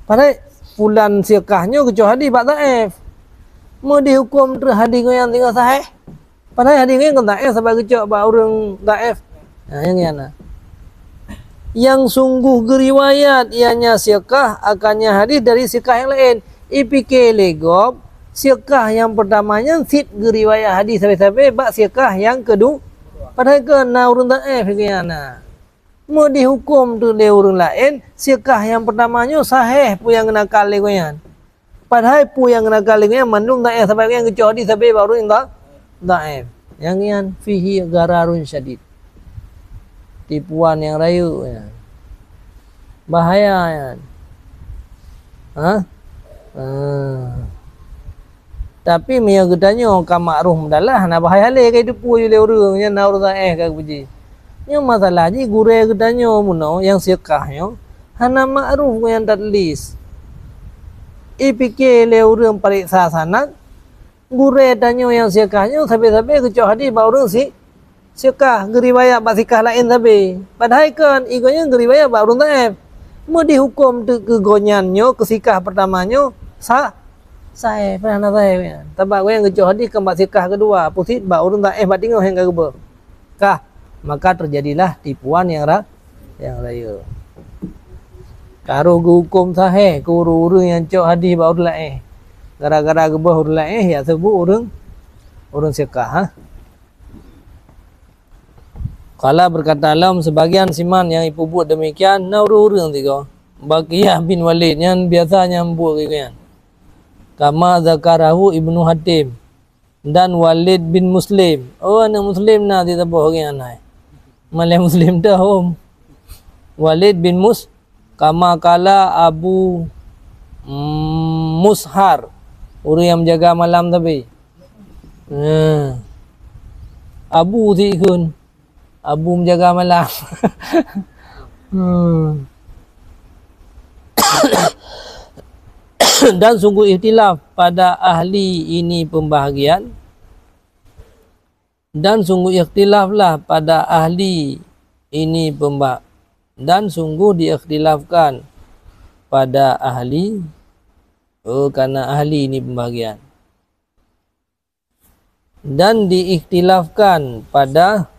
Speaker 1: Padahal pulan sikahnya kecoh hadis bak dhaif. Mau dihukum ter hadis yang tinggal sahih. Padahal hadis yang dhaif sebab kecoh bak orang dhaif. Nah yang yana. Yang sungguh geriwayat ianya sikah akannya hadis dari sikah yang lain. IPK legob sikah yang pertamanya sit geriwayat hadis sampai-sampai bak sikah yang kedua. Padahal kena orang dhaif yana. Mau dihukum tu dia orang lain, sikah yang pertamanya sahih pu yang kena kali koyan. Padahal pu yang kena kali koyan mandung dhaif sampai yang kecoh di sampai baru yang dhaif. Yang yan fihi gararun syadid. Tipuan yang rayu ya. Bahaya ya. Tapi mia gedanya ka ma'ruf mudalah na bahaya le kai tu pu le orang yang na orang dhaif ka puji. Yang masalah ni gure gedanya muno yang siqahnya hana ma'ruf yang tadlis. IPK le urang pariksa sanad gure danyo yang siqahnya sampai-sampai kecoh hadis ba urang siqah geriwayat ba siqah lain sampai. Padahal kan igonya geriwayat ba urang dhaif. Mau dihukum tu kegonyannya ke siqah pertamanya sahih pernah dhaif. Tabak yang kecoh hadis kan ba siqah kedua pusit ba urang dhaif ba tinggal yang kagebe. Kah maka terjadilah tipuan yang raya. Karo hukum sahih ke urang yang cok hadis ba urang lain. Gara-gara gebah urang lain ya sebut urang siqah ha. Kala berkata alam sebagian siman yang ibu buat demikian na urang tiga. Baqiyah bin Walid yang biasanya buat kian. Kama zakarahu Ibnu Hatim dan Walid bin Muslim. Oh anak Muslim na ditabuh kian ai. Malay Muslim dah om. Walid bin kama kala Abu Mushar orang yang menjaga malam tapi Abu tikun Abu menjaga malam. Dan sungguh ikhtilaf pada ahli ini pembahagian. Dan sungguh ikhtilaflah pada ahli ini dan sungguh diikhtilafkan pada ahli karena ahli ini pembagian. Dan diikhtilafkan pada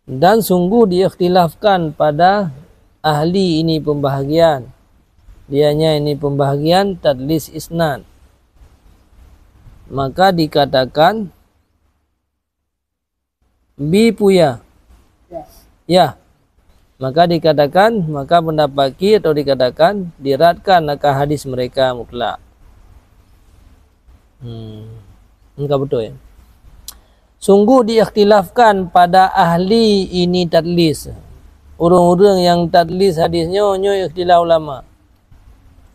Speaker 1: dan sungguh diikhtilafkan pada ahli ini pembahagian. Dianya ini pembahagian tadlis isnad. Maka dikatakan Bi puya. Ya. Maka dikatakan, maka pendapat ki atau dikatakan diratkan akan hadis mereka mutlak. Enggak betul ya. Sungguh diikhtilafkan pada ahli ini tadlis. Orang-orang yang tadlis hadisnya nyo ikhtilaf ulama.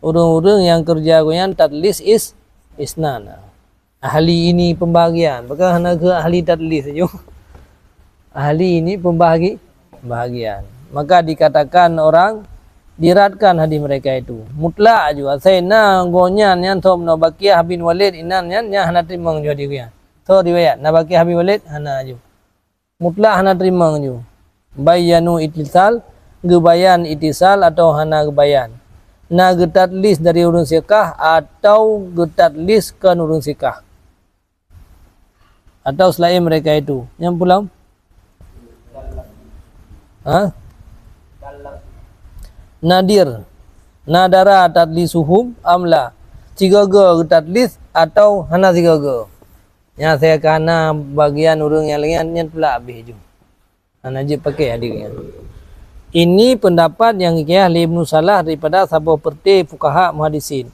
Speaker 1: Orang-orang yang kerja goyan tadlis isnan. Ahli ini pembahagian. Bukan hanya ke ahli tadlis saja. Ahli ini pembahagian. Maka dikatakan orang diratkan hadis mereka itu mutlak juga. Sayna gonyan yang thom no Baqiyah bin Walid inan yang hana terima jadi dia. So riwayat na Baqiyah bin Walid hana aju. Mutlak hana terima aju. Bayanu itisal, gebayan itisal atau hana gebayan. Na getadlis dari urun sikah atau getadlis ke urun sikah. Atau selain mereka itu. Yang pulang? Nadir, nadara tadlisuhum amla. Cigaga tadlis atau hana cigaga. Yang saya kana bagian urang yang lainnya pula habis je. Hana je pakai adiknya. Ini pendapat yang kaya Ibnu Salah daripada sahabat perti fuqaha muhaddisin.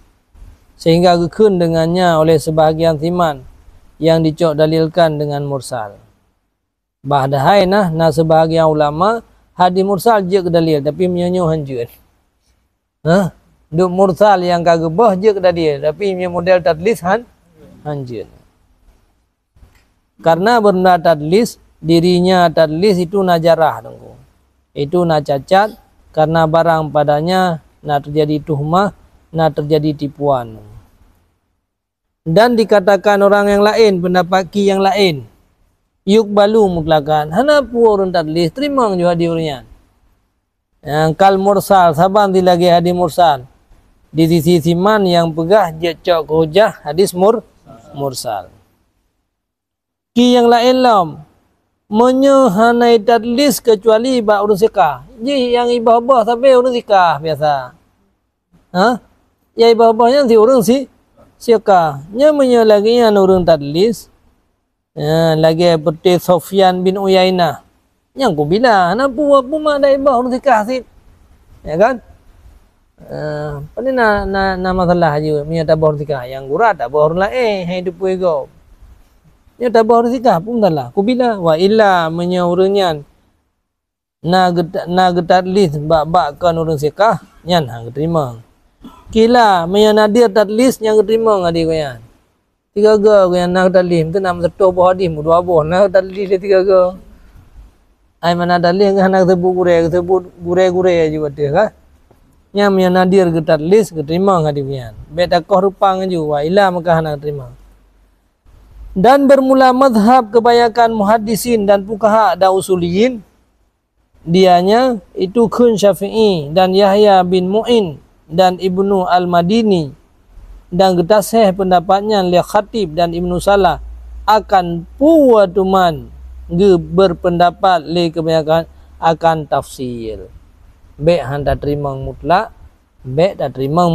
Speaker 1: Sehingga gekun dengannya oleh sebahagian siman yang dicok dalilkan dengan mursal. Bahdahai nah sebahagian ulama hadis mursal je ke dalil tapi menyanyo hanjur. Duk mursal yang kagak boh je ke dalil tapi model tadlis hanjur. Karena benda tadlis dirinya tadlis itu najarah dengku. Itu na cacat karena barang padanya na terjadi tuhmah, na terjadi tipuan. Dan dikatakan orang yang lain pendapat ki yang lain. Yuk balu mutlakan. Hana pu orang tadlis terima juga diurnya. Yang kal mursal saban dilagi hadis mursal. Di sisi siman yang pegah jecok hujah hadis mursal. Ki yang lain lam menyohanai tadlis kecuali ba urun sikah. Ji yang ibah-ibah sampai urun sikah biasa. Ya ibah-ibahnya si urun sikah. Nya menyolagi yang urun tadlis. Lagi seperti Sufyan bin Uyainah. Yang ku bila nak buat pun ada ibah urun sikah sit. Ya kan? Pani na masalah je punya tabah urun sikah. Yang gurat tabah urun lain hidup ego. Ya tabah urun sikah pun dah lah. Ku bila wa illa menyauranyan na getadlis bak kan urun sikah nyan hang terima. Kila menyanadir tadlis yang terima ngadi koyan. Tiga ga koyan nak tadlis tu nam seto boh hadis mu dua boh nak tadlis tiga ga. Ai mana tadlis kan nak sebut gure juga dia kan. Nya menyanadir getadlis keterima ngadi koyan. Bet akoh rupang ju wa illa maka hana terima. Dan bermula mazhab kebanyakan muhaddisin dan fuqaha dan usuliyin dianya itu Khun Syafi'i dan Yahya bin Mu'in dan Ibnu Al-Madini dan getaseh pendapatnya li Khatib dan Ibnu Salah akan puwatuman berpendapat li kebanyakan akan tafsir. Baik handa terima mutlak, baik tak terima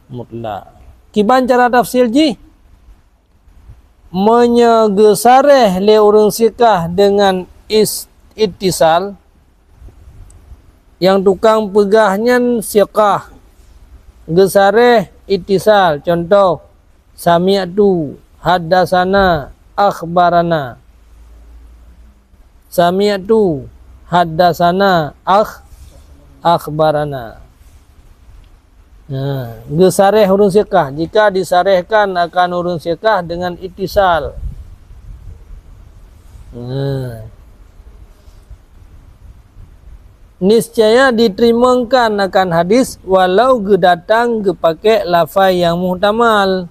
Speaker 1: mutlak. Kiban cara tafsir ji menyegesareh le urang sikah dengan ittisal yang tukang pegahnya sikah gesareh ittisal. Contoh sami'tu haddasana akhbarana, sami'tu haddasana akhbarana. Gesareh urun sikah jika disarehkan akan urun sikah dengan ittisal. Niscaya diterimakan akan hadis walau gedatang gepake lafai yang muhtamal.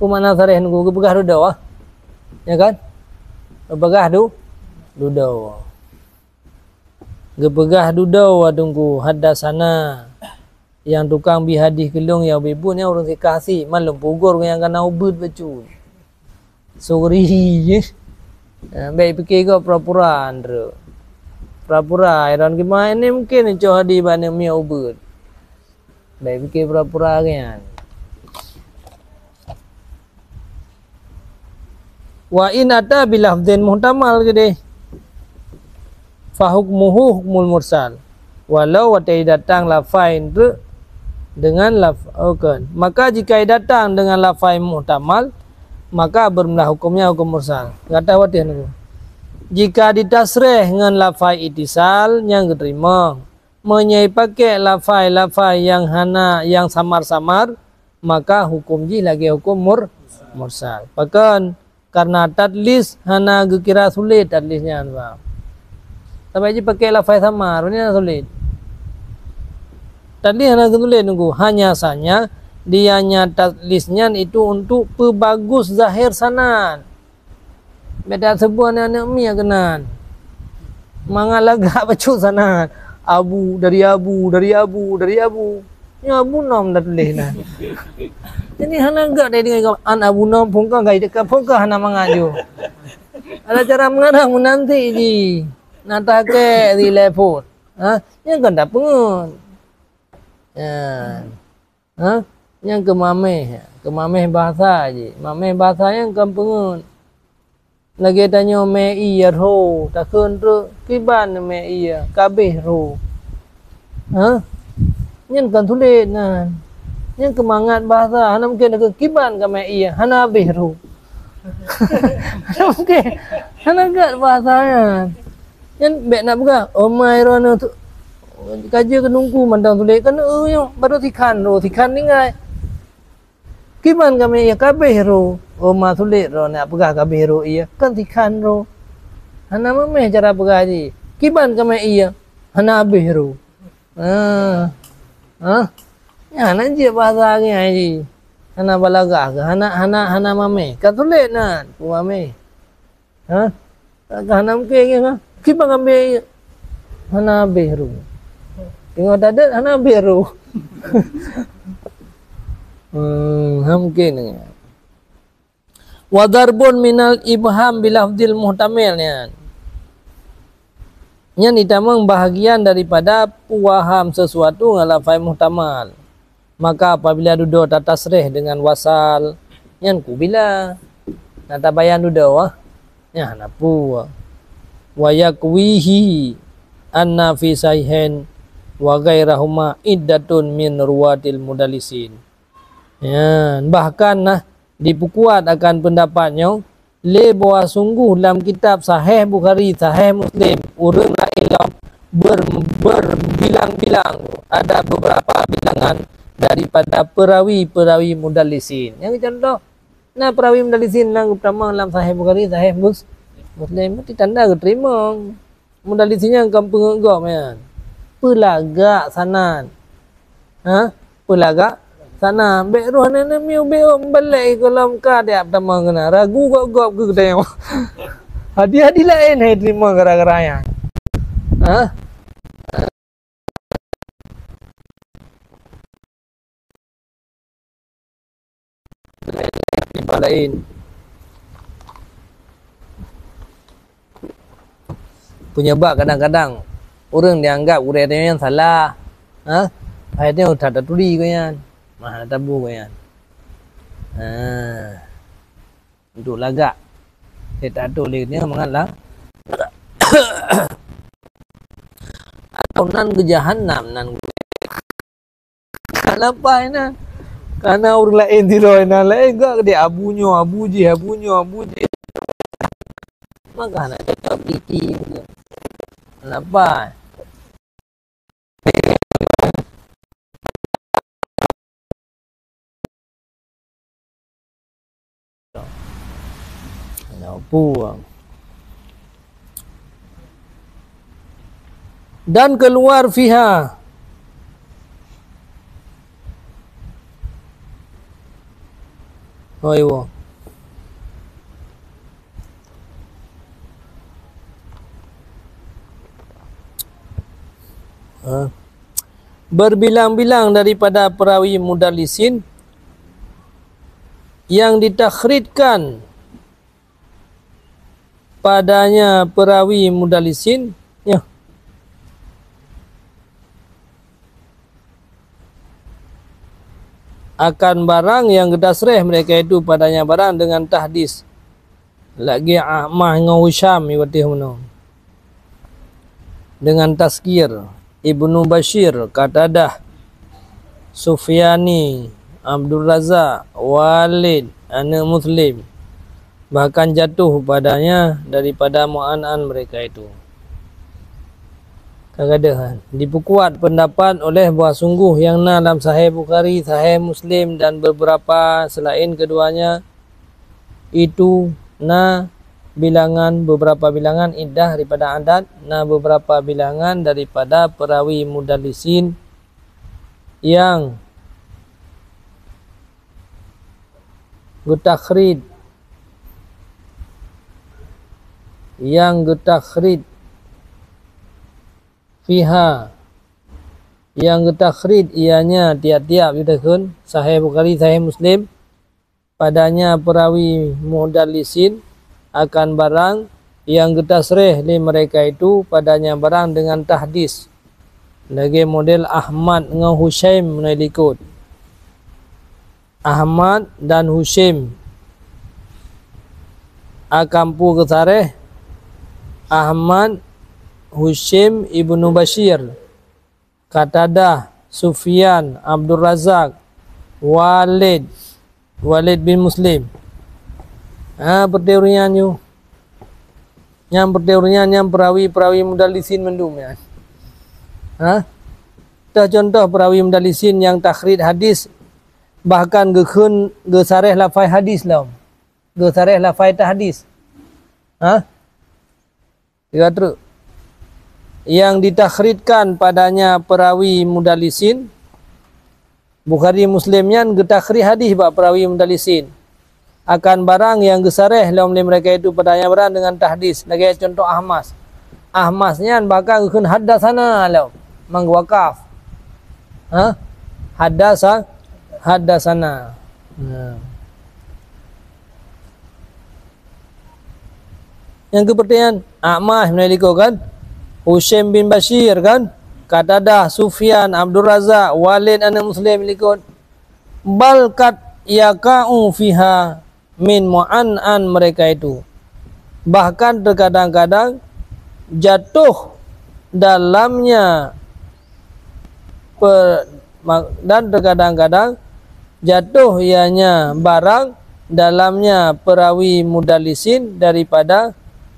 Speaker 1: Kumana sareh nunggu gepegah dudau ya kan? Gepegah dudau. Gepegah dudau adungku haddasana yang tukang bi hadis kelong ya bibun yang urang sikasi malum pugur yang kena ubud bacu. Sorry je. Baik fikir kau pura-pura andro. Pura-pura iron gimana ni mungkin coba hadis bana mi ubud. Baik fikir pura-pura kan. Wa in ata bilafdhin muhtamal gede. Fa hukmuhu hukmul mursal. Walau watai datang lafain tu dengan laf'ukan. Maka jika datang dengan lafain muhtamal, maka bermula hukumnya hukum mursal. Kata watih niku. Jika ditasreh dengan lafai itisal yang diterima, menyai pakai lafai yang hana yang samar-samar, maka hukum ji lagi hukum mursal. Bahkan karena tadlis hana kira sulit tadlisnya bang. Tapi ji pakai lafai samar ini sulit. Tadlis hana sulit nunggu. Hanya saja dianya tadlisnya itu untuk pebagus zahir sanan. Beda sebuah anak mi kenan. Mangalaga bacu sanan. Abu dari abu. Ya abu nom dah tulis nah. Jadi hana gak dari dengan an abu nom pungka gai dekat pungka hana mangaju. Ada cara mengarang nanti ji. Natake di lepot. Yang kan tak pengun. Yang kemameh bahasa ji. Mameh bahasa yang kan pengun. Lagi tanya me iya ro, takun tu kiban me iya, kabeh ro. Nyen kan tulis nan. Nyen kemangat bahasa, hana mungkin nak kiban ka me iya, hana beh ro. Hana mungkin, hana gat bahasanya. Nyen bek nak buka, omai ro na tu. Kaji ke nunggu mandang tulis kan yo baru tikan ni ngai. Kiban ka me iya kabeh ro. Oma sulit ro nak pegah kabeh ro iya kan tikan ro. Hana memeh cara pegah ji. Kiban ka me iya. Hana abeh ro. Ya hana je bahasa ni ji. Hana balagah ke hana memeh. Kan sulit nan ku memeh. Hana mungkin ke kiban ka me iya. Hana abeh ro. Tengok dadat hana abeh ro. Mungkin ni. Wadarbun minal ibham bilafdil muhtamil ni. Yang ditamang bahagian daripada puaham sesuatu dengan lafai muhtamal. Maka apabila duduk tatasreh dengan wasal, yang kubila nata bayan duduk wah. Ya napu. Wa yakwihi anna fi sahihin wa ghairahuma iddatun min ruwatil mudalisin. Ya, bahkan diperkuat akan pendapatnya le bahawa sungguh dalam kitab Sahih Bukhari, Sahih Muslim, urang lain berbilang-bilang ada beberapa bilangan daripada perawi-perawi mudallisin. Yang contoh, perawi mudallisin yang pertama dalam Sahih Bukhari, Sahih Muslim itu tanda keterima mudallisinnya kampung engkau man. Pelagak sanan. Pelagak sana bek roh nana miu bek balik kalau muka dia pertama kena ragu gop ke tengok. Hadi lain hai terima gara-gara yang. Lain. Punya bak kadang-kadang orang dianggap urainya yang salah. Akhirnya udah ada tuli kau yang. Mana tabu kau yang. Untuk lagak. Saya tak tahu lagi ni mengalah. Atau nan ke jahannam nan. Kenapa ini? Karena orang lain tiroy nan lain gak dia abuji. Maka nak cakap piti. Kenapa? Dan keluar fiha berbilang-bilang daripada perawi mudallisin yang ditakhridkan padanya perawi mudallisin ya akan barang yang gedasreh mereka itu padanya barang dengan tahdis lagi Ahmad dengan Husyam iwatih mana dengan Tazkir, Ibnu Bashir, Qatadah, Sufyani, Abdul Razak, Walid, anak Muslim, bahkan jatuh padanya daripada mu'an-an mereka itu. Kadang-kadang diperkuat pendapat oleh buah sungguh yang dalam Sahih Bukhari, Sahih Muslim dan beberapa selain keduanya itu bilangan beberapa bilangan iddah daripada adat, beberapa bilangan daripada perawi mudallisin yang getakhrid fiha yang getakhrid ianya tiap-tiap yudakun Sahih Bukhari, Sahih Muslim padanya perawi mudallisin akan barang yang getasreh li mereka itu padanya barang dengan tahdis lagi model Ahmad dengan Husaim menelikut Ahmad dan Husaim akan pu kesareh Ahmad Husaim Ibnu Bashir, Qatadah, Sufyan, Abdul Razak, Walid bin Muslim. Perteorian you. Yang perteorian yang perawi mudallisin mendum ya. Contoh perawi mudallisin yang takhrid hadis bahkan gesareh lafai hadis lah. Gesareh lafai tahdis. Tiga terus. Yang ditakhridkan padanya perawi mudallisin Bukhari Muslimnya getakhri hadis bak perawi mudallisin akan barang yang gesareh laum mereka itu padanya barang dengan tahdis lagi contoh Ahmasnya bakal kun hadasana laum mangwakaf hadasana yang kepertian Ahmas meneliko kan Husaim bin Bashir kan, Qatadah, Sufyan, Abdul Razak, Walid anak Muslim likut. Balkat yaka'u fiha min mu'an'an mereka itu. Bahkan terkadang-kadang jatuh dalamnya dan terkadang-kadang jatuh ianya barang dalamnya perawi mudallisin daripada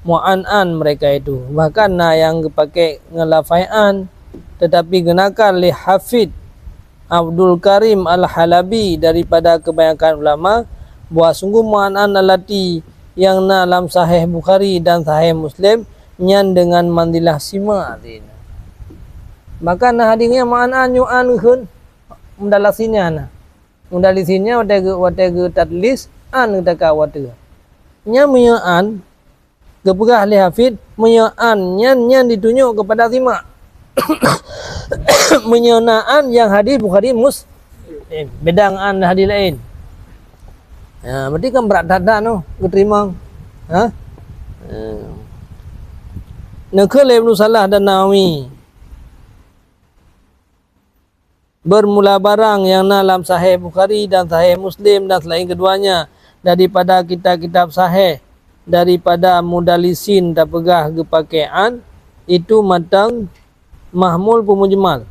Speaker 1: mu'an'an mereka itu. Bahkan yang pakai ngelafai'an tetapi gunakan li Hafid Abdul Karim Al-Halabi daripada kebanyakan ulama bahwa sungguh mu'an'an alati yang dalam Sahih Bukhari dan Sahih Muslim nyan dengan mandilah sima. Bahkan hadirnya mu'an'an yu'an kun mudallasinya mudallisinya watega tadlis an taka watega nya mu'an kepegah li Hafid menyaan nyan ditunjuk kepada simak menyenaan yang hadis Bukhari Muslim bedang an hadis lain berarti kan berat dada no keterima Nakal Ibnu Salah dan Nawawi bermula barang yang dalam Sahih Bukhari dan Sahih Muslim dan selain keduanya daripada kitab-kitab sahih daripada mudallisin tak pegah kepakaian itu matang mahmul pemujmal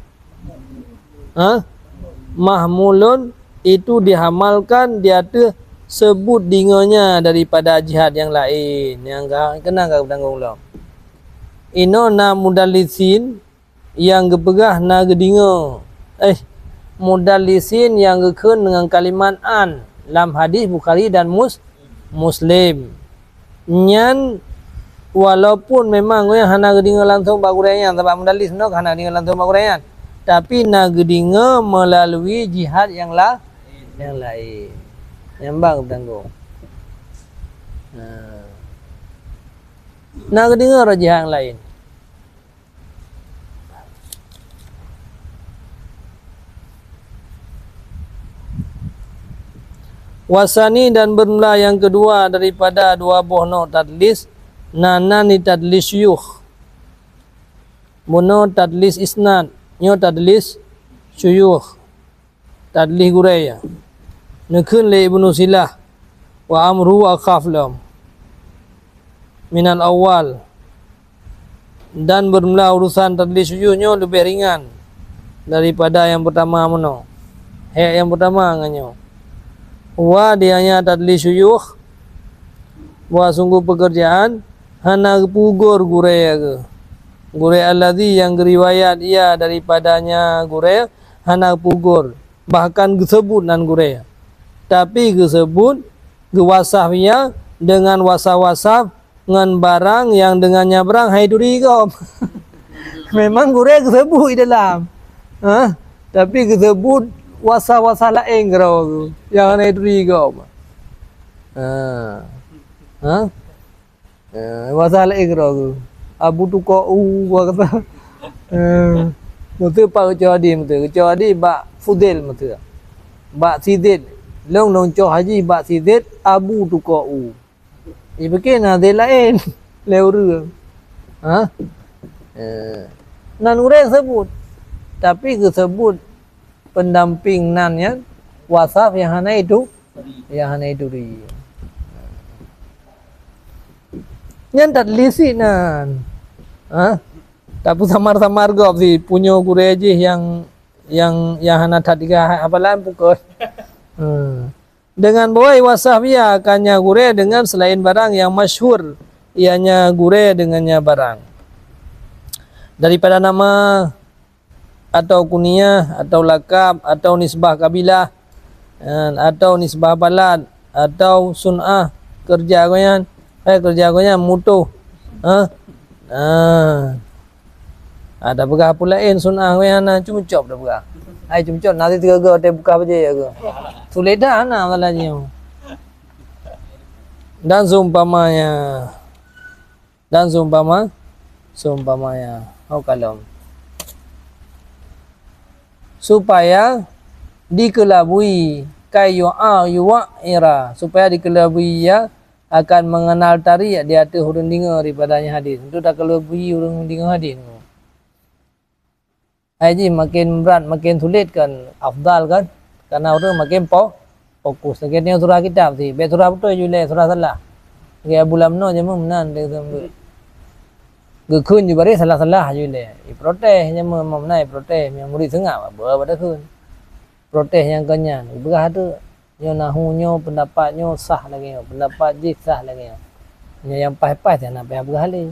Speaker 1: mahmulun itu dihamalkan dia tu sebut dingonya daripada jihad yang lain yang kena enggak bertanggung jawab ino mudallisin yang kepegah gedingo mudallisin yang gekun dengan kalimat an dalam hadis Bukhari dan Muslim nyan walaupun memang yang hana gedinga langsung bagurayan sebab mudallis no hana gedinga langsung bagurayan tapi gedinga melalui jihad yang lain yang bang bertanggung gedinga jihad yang lain wasani dan bermula yang kedua daripada dua buah no tadlis ni tadlis syuyukh mono tadlis isnad nyo tadlis syuyukh tadlis guraya nekun le Ibnu Silah wa amru wa khaf lam minal awal, dan bermula urusan tadlis syuyuhnya lebih ringan daripada yang pertama mano. Yang pertama nganyo. Wa dianya tadlis syuyuh, wa sungguh pekerjaan hana pugur gure ke. Gure alladhi yang riwayat ia daripadanya gure hana pugur, bahkan disebut nan gure. Tapi disebut gewasahnya dengan wasaf-wasaf dengan barang yang dengannya barang hai duri kau. Memang gure disebut di dalam. Tapi disebut wasaf-wasaf lain kau yang hai duri kau. Wasaf lain kau. Abu tu kau gua kata. Mesti pak kecuali bak Fudil mesti. Bak Sidid. Long noncoh haji bak Sidid Abu tu kau. Ibekin ada lain lewur. Nan urang sebut. Tapi disebut pendamping nan ya wasaf yang hana itu ri. Nyan tadlisi nan. Tapi samar-samar gop si punyo gureji yang hana tadiga hafalan pukul. Dengan boy wasafia akannya gure dengan selain barang yang masyhur ianya gure dengannya barang. Daripada nama atau kunyah atau lakab atau nisbah kabilah atau nisbah balad atau sun'ah kerja goyan mutuh. Ada begah pula sun'ah goyan cuma cop dah begah. Ai cumcot nanti tiga te buka aja ya ke. Sulit dah ana malahnya. Dan seumpamanya. Kalau supaya dikelabui yuwa'ira, supaya dikelabui ya akan mengenal tari di atas hurun dengar daripadanya hadis. Itu dah kelabui hurun dengar hadis. Haji makin berat, makin sulit kan, afdal kan, karena orang makin fokus. Sekiranya surah kitab sih, surah betul juga surah salah. Kayak bulan no je menan dia tu. Gekun juga dia salah juga. Protes je memenai protes yang murid sengap apa pada kun. Protes yang kenyan. Berah tu nyo nahunya pendapatnya sah lagi, pendapat je sah lagi. Yang pas-pas dia nak payah berah lagi.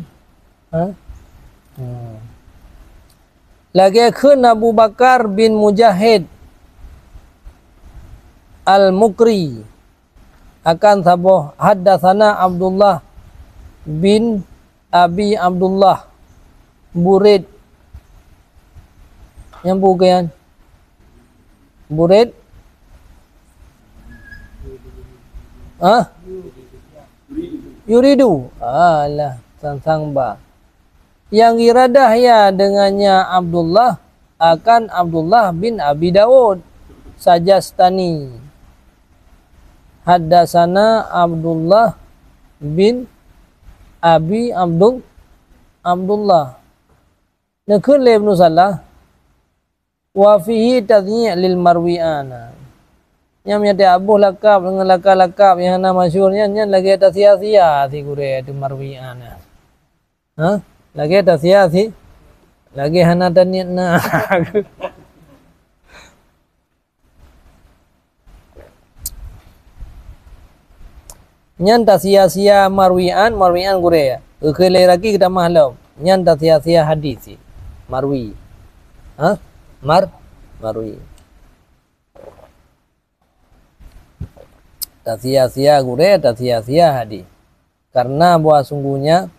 Speaker 1: Lagi kun Abu Bakar bin Mujahid Al-Mukri akan sabuh haddatsana Abdullah bin Abi Abdullah Burid yang bukan Burid Yuridu alah sang ba yang iradah ya dengannya Abdullah akan Abdullah bin Abi Daud Sajastani. Haddasana Abdullah bin Abi Abdullah. Nakun le ibn Salah wa fihi tadhi' lil marwi'ana. Yang ada Abu lakab dengan lakab yang nama masyhurnya yang lagi atas sia-sia si gure itu marwi'ana. Lagi atas sia-sia lagi hana taniat na. Nyan tak sia-sia marwi'an gure ya. Kelai lagi kita mahlum. Nyan tak sia-sia hadis si marwi. Marwi. Tak sia-sia gure, tak sia-sia hadis. Karena buah sungguhnya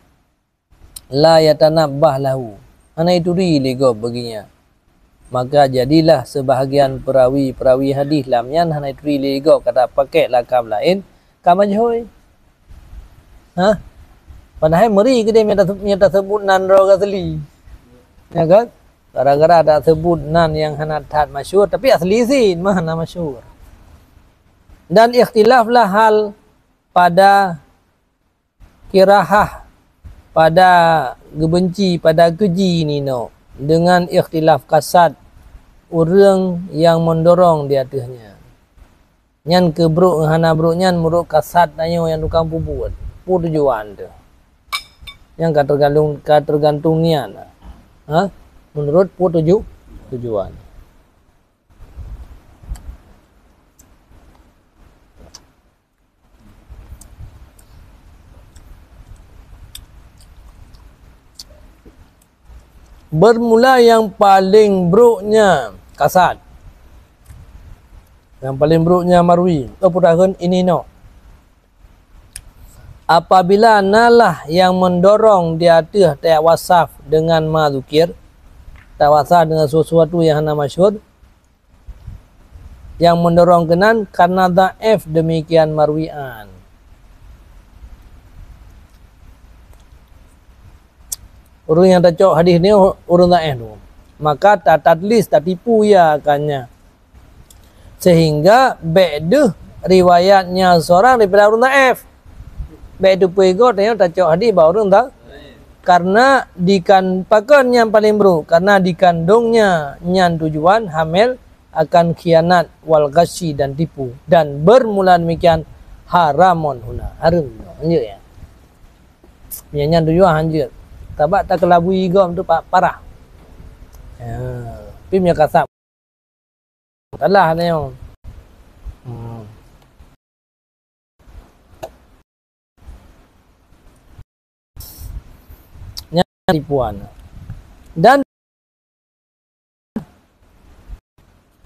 Speaker 1: la yatanabbah lahu. Ana itu lego baginya. Maka jadilah sebahagian perawi hadis lamnya hana itu lego kata pakai lakab lain kamajhoi. Padahal meri ke dia minta sebut nan roga asli. Ya kan? Gara-gara ada sebut nan yang hana tat masyhur tapi asli sih mana masyhur. Dan ikhtilaflah hal pada kirahah pada gebenci pada keji ni no dengan ikhtilaf kasat orang yang mendorong di atasnya. Nyan ke bruk hana bruk nyan muruk kasat tanyo yang tukang puput. Pu tujuan tu. yang tergantung niat. Menurut tujuan. Bermula yang paling buruknya kasad. Yang paling buruknya marwi. Putakan ini no. Apabila nalah yang mendorong di atas tak wasaf dengan madzukir, tak wasaf dengan sesuatu yang hana masyhur, yang mendorong kenan karena dhaif demikian marwi'an. Orang yang tak cok hadis ni orang dhaif tu. Maka tak tadlis, tak tipu ya akannya. Sehingga ba'du riwayatnya seorang daripada orang dhaif. Ba'du pego tengok tak cok hadis bahawa orang tak. Karena pakan yang paling buruk, karena dikandungnya nyan tujuan hamil akan khianat wal ghasyi dan tipu, dan bermula demikian haramun huna haram anjir ya. Nyan tujuan anjir. Tabak tak kelabui gom tu parah. Ya, pimnya kasap. Salah ni yang. Tipuan. Dan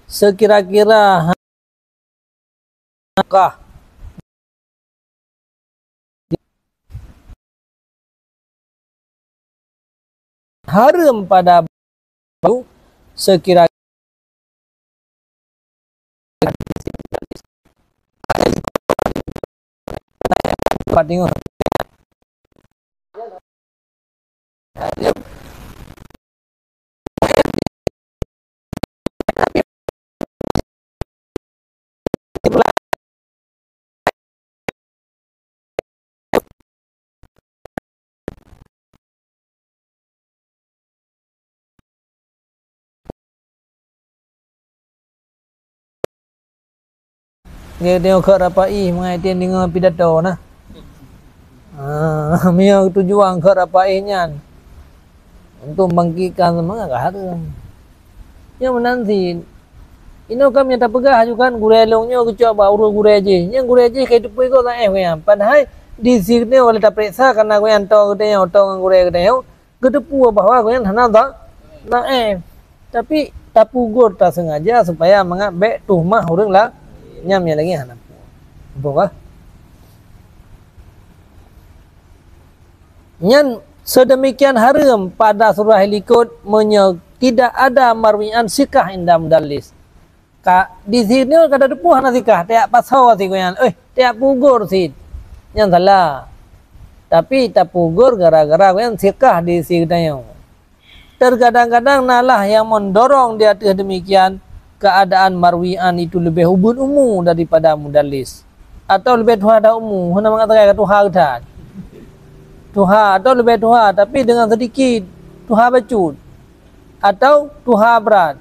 Speaker 1: sekira-kira haram pada bau sekira tengok dia tengok ke rapai mengaitkan dengan pidato nah. Mia tujuan ke rapai nyan untuk bangkitkan semangat haram. Yang menanti ino kami tak pegah juga kan gureh longnya kecuali baru gureh je. Yang gureh je kayak tu pego tak kan. Padahal di sini oleh tak periksa karena kau yang tahu kita yang tahu gureh kita yang kedepu bahwa kau yang hana tak tapi tak pugur tak sengaja supaya mengabek tuhmah orang lah nyamnya lagi hana apa nyan sedemikian haram pada surah likut tidak ada marwi'an sikah indah mudallis. Di sini kada depu hana sikah tiap pasau si koyan tiap pugur si yang salah. Tapi tak pugur gara-gara koyan sikah di sini yang terkadang-kadang nalah yang mendorong di atas demikian keadaan marwi'an itu lebih hubun umum daripada mudallis atau lebih tuha ada umum hana mengatakan tuha udah tuha atau lebih tuha tapi dengan sedikit tuha bacut atau tuha berat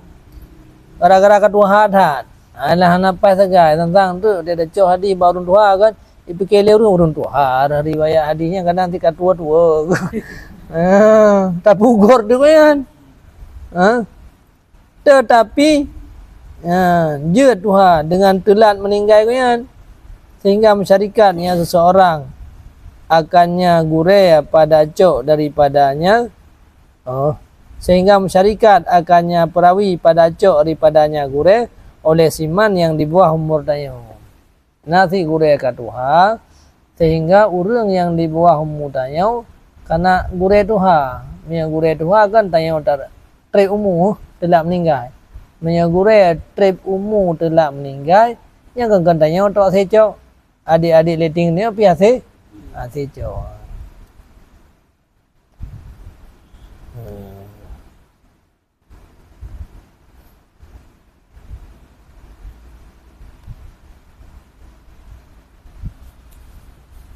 Speaker 1: gara-gara tuha adat alah napa saja tentang tu dia ada cok hadis baru tuha kan dipikir urun tuha riwayat hadisnya kadang tika tua-tua tak pugur tu kan tetapi dia tuha dengan telat meninggal kan sehingga masyarakatnya seseorang akannya gureh pada cok daripadanya sehingga masyarakat akannya perawi pada cok daripadanya gureh oleh siman yang di bawah umur tayo nasi gureh katuha sehingga orang yang di bawah umur tayo karena gureh tuha yang gureh tuha kan tayo trip umur telah meninggal menyagure trip umur telah meninggal yang kan tayo tok secok adik-adik leting ni biasa secok.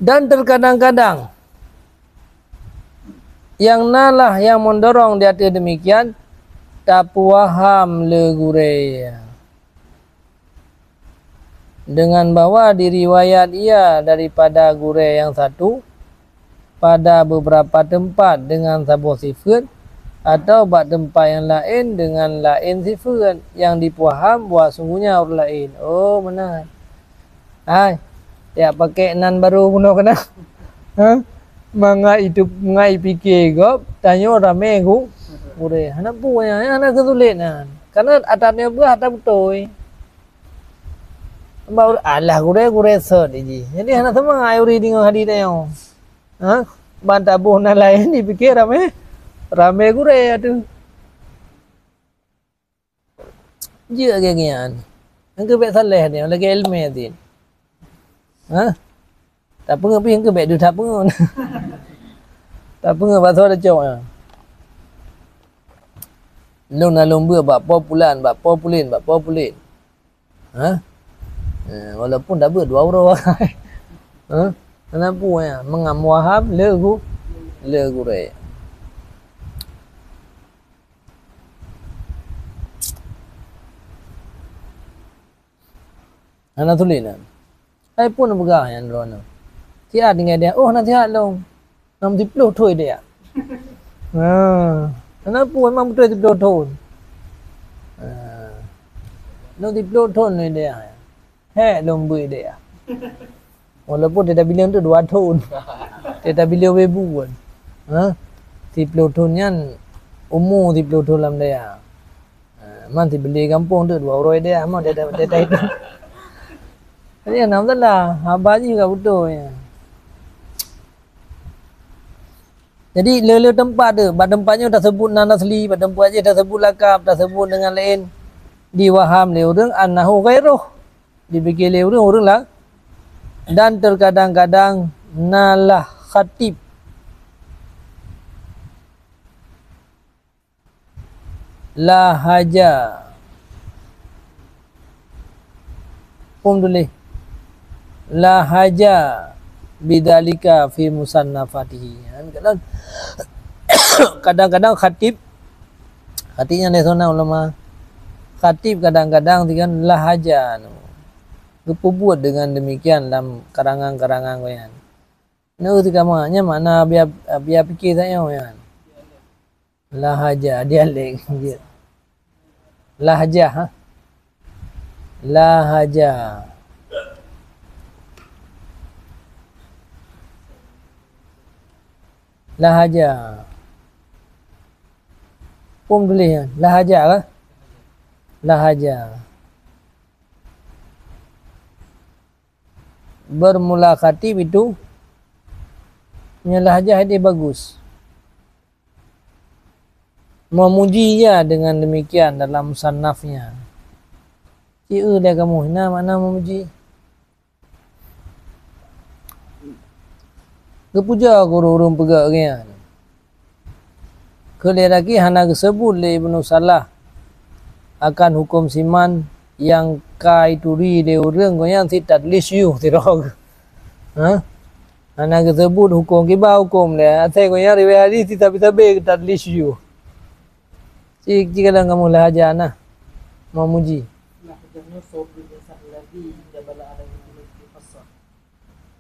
Speaker 1: Dan terkadang-kadang yang nalah yang mendorong di atas demikian tak paham le gureh dengan bahwa diriwayat ia daripada gureh yang satu pada beberapa tempat dengan sebuah sifat atau pada tempat yang lain dengan lain sifat yang dipaham buat sungguhnya orang lain. Oh benar. Hai, ya pakai nan baru guna kena. Ha? Mengai fikir gop tanya orang megu. Ure, anak punya, anak kesulit nan. Karena atasnya berat atas betul. Baru alah gure serd ji. Jadi anak sama ayo reading hadis tayong. Ha? Bantah buh nan lain dipikir rame gure atu. Dia genggian. Engke bet saleh dia lagi ilmu dia. Ha? Tak pernah pergi engke bet du tak pernah. Tak pernah pasal ada cowok. Long na long bua bak populin. Ha? Walaupun dah ber 2 orang. Ha? Kenapa ya? Mengam wahab le re. Anak tulis nak. Saya pun begah yang drone. Tiada dengan dia. Oh nanti long. Nam diploh thôi dia. Ha. Kenapa memang betul diploh thôi. Nam diploh thôi ni dia. He long bui dia. Walaupun dia dah bilang tu 2 tahun. Dia dah bilang webu pun. Ha? Diploh thôi nyan umur diploh thôi lam dia. Man beli kampung tu 2 orang dia. Mau dia itu. Jadi nampak lah, abah juga betul ya. Jadi lele tempat tu, pada tempatnya dah sebut nan asli, pada tempat je dah sebut lakab, dah sebut dengan lain. Diwaham le orang annahu ghairuh. Dipikir le orang lah. Dan terkadang-kadang nalah khatib. Lahaja. Tulis. Lahaja bidalika fi musannafatihi. Kadang-kadang khatibnya nasional ulama. Khatib kadang-kadang dengan lahaja. Kepubuat dengan demikian dalam karangan-karangan koyan. Nah, ketika mana biar fikir saya koyan. Lahaja dialek dia. Lahaja ha. Lahaja. Lahaja. Pum tulis ya. Lahaja ke? Lahaja. Bermula khatib itu punya lahaja dia bagus. Memujinya dengan demikian dalam musannafnya. Cia dia kamu. Nah mana memuji? Kepuja guru-guru pegak kan. Kelih lagi hana disebut le Ibnu Salah akan hukum siman yang kai turi de orang yang si tadlis yu tirog. Ha? Hana disebut hukum kiba hukum le. Atai ko yang riwayat hadis tapi tadlis yu. Jika kamu lahaja nah memuji.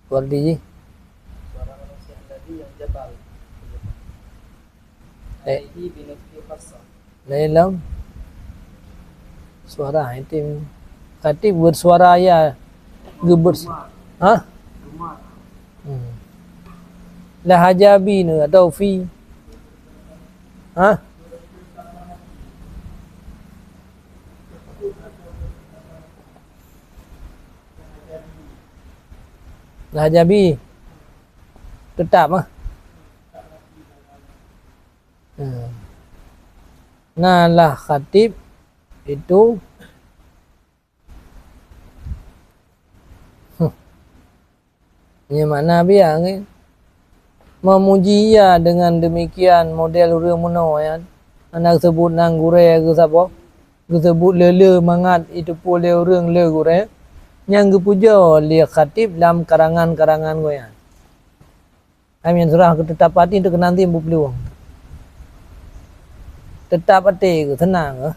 Speaker 1: Wardi ji. Lain suara itu khatib bersuara ya gebers ha lahajabi ni atau fi ha lahajabi tetap ah. Nah lah khatib itu ini mana biar ni memuji ya dengan demikian model orang mono ya anak sebut nang gure ke siapa ke sebut lele mangat itu pun le orang le gure yang kepuja li khatib dalam karangan-karangan goyan kami surah ketetapan itu nanti berpeluang tetap hati ke tenang ke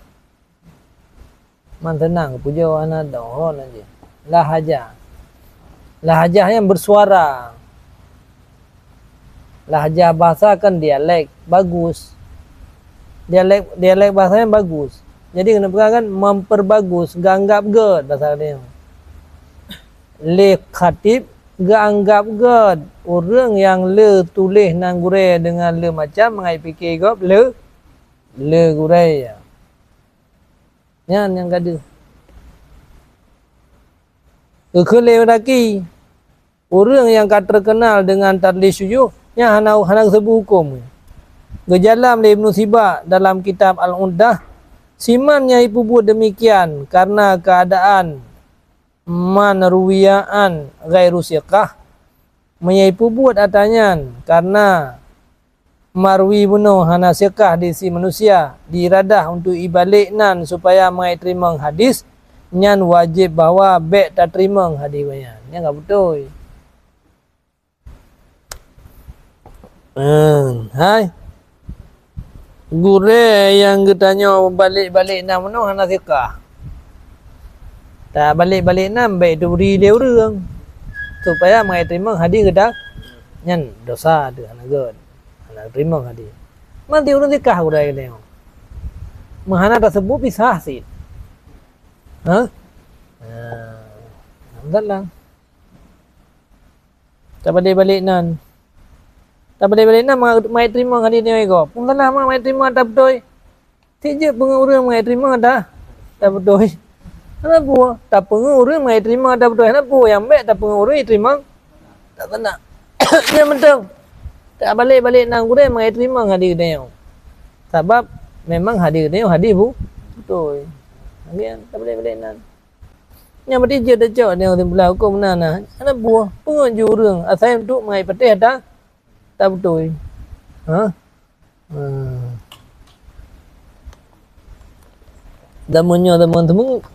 Speaker 1: man tenang puja anak dohon aja lahaja yang bersuara Lahjah bahasa kan dialek bagus. Dialek bahasanya bagus. Jadi kena pegang kan memperbagus, gak anggap ged bahasa dia. Le khatib gak anggap ged. Orang yang le tulis nang gure dengan le macam mengai fikir gop le gure ya. Yang kada. Kekele lagi. Orang yang terkenal dengan tadlis syuyukh nya hana sebut hukum. Gejalam le Ibn Sibak dalam kitab Al-Uddah, simannya ibu buat demikian karena keadaan manruwiyaan ghairu siqah, menyaipu buat atanyan karena marwi bunuh hana siqah di si manusia diiradah untuk ibaliknan supaya mengai terima hadis nyan wajib bahawa bek tak terima hadis banyak. Nya enggak betul. Hai. Gure yang getanya balik-balik nam no hana sikah. Tak balik-balik nam baik tu beri dia orang. Supaya mai terima hadis kedak nyan dosa tu hana god. Hana terima hadis. Mati orang sikah gure dia. Mahana tersebut pisah sih. Ha? Alhamdulillah. Tak balik-balik nan. Tak balik-balik nak mai terima hadis ni ego. Pun tanah mai terima tak betul. Tije pengurang mai terima dah. Tak betul. Kenapa? Tak pengurang mai terima tak betul. Kenapa yang baik tak pengurang terima? Tak kena. Dia betul. Tak balik-balik nang gure mai terima hadis dia. Sebab memang hadis dia hadis betul. Agian tak balik-balik nan. Yang berarti je dah cak dia belah hukum nana. Kenapa? Pengunjung orang asal untuk mai petih dah. Tak betul. Ha? Damunnya teman-teman.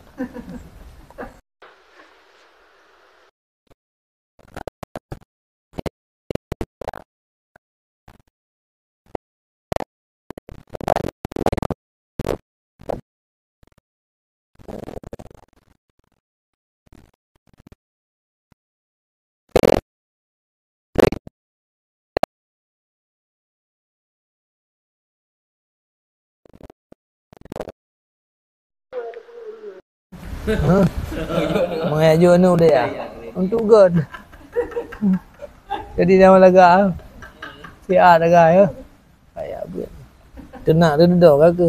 Speaker 1: Mengajuk nu dia. Untuk god. Jadi dia malaga. Siap dah ya. Kayak buat. Tenak dia duduk ke?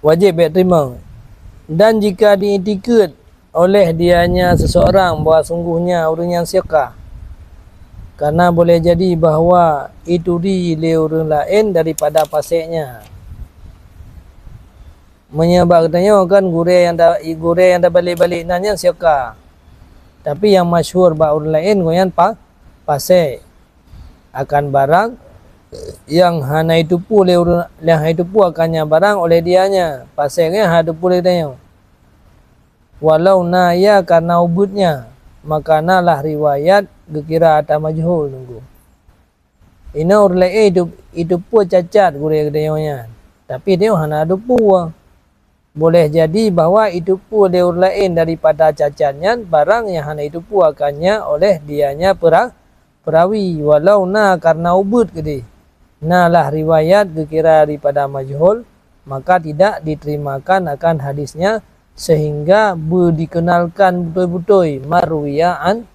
Speaker 1: Wajib baik terima. Dan jika diiktikad oleh dianya seseorang bahawa sungguhnya orang yang siqah, karena boleh jadi bahawa itu oleh orang lain daripada pasiknya. Menyebab katanya kan gure yang dah balik-balik nanya siqah. Tapi yang masyhur bah orang lain goyan pasik akan barang yang hana itu pun oleh orang yang itu pun akannya barang oleh dianya. Pasiknya ada pun oleh dia. Walau naya karena ubudnya, maka nalah riwayat dikira atas majhul nunggu. Ini orang lain itu pun cacat gure kedayanya. Tapi dia hana ada pun. Boleh jadi bahawa itu pun dia orang lain daripada cacatnya barang yang hana itu pun akannya oleh dianya perawi. Walau na karena ubud kedi. Nalah riwayat dikira daripada majhul, maka tidak diterimakan akan hadisnya sehingga dikenalkan betul-betul marwiyaan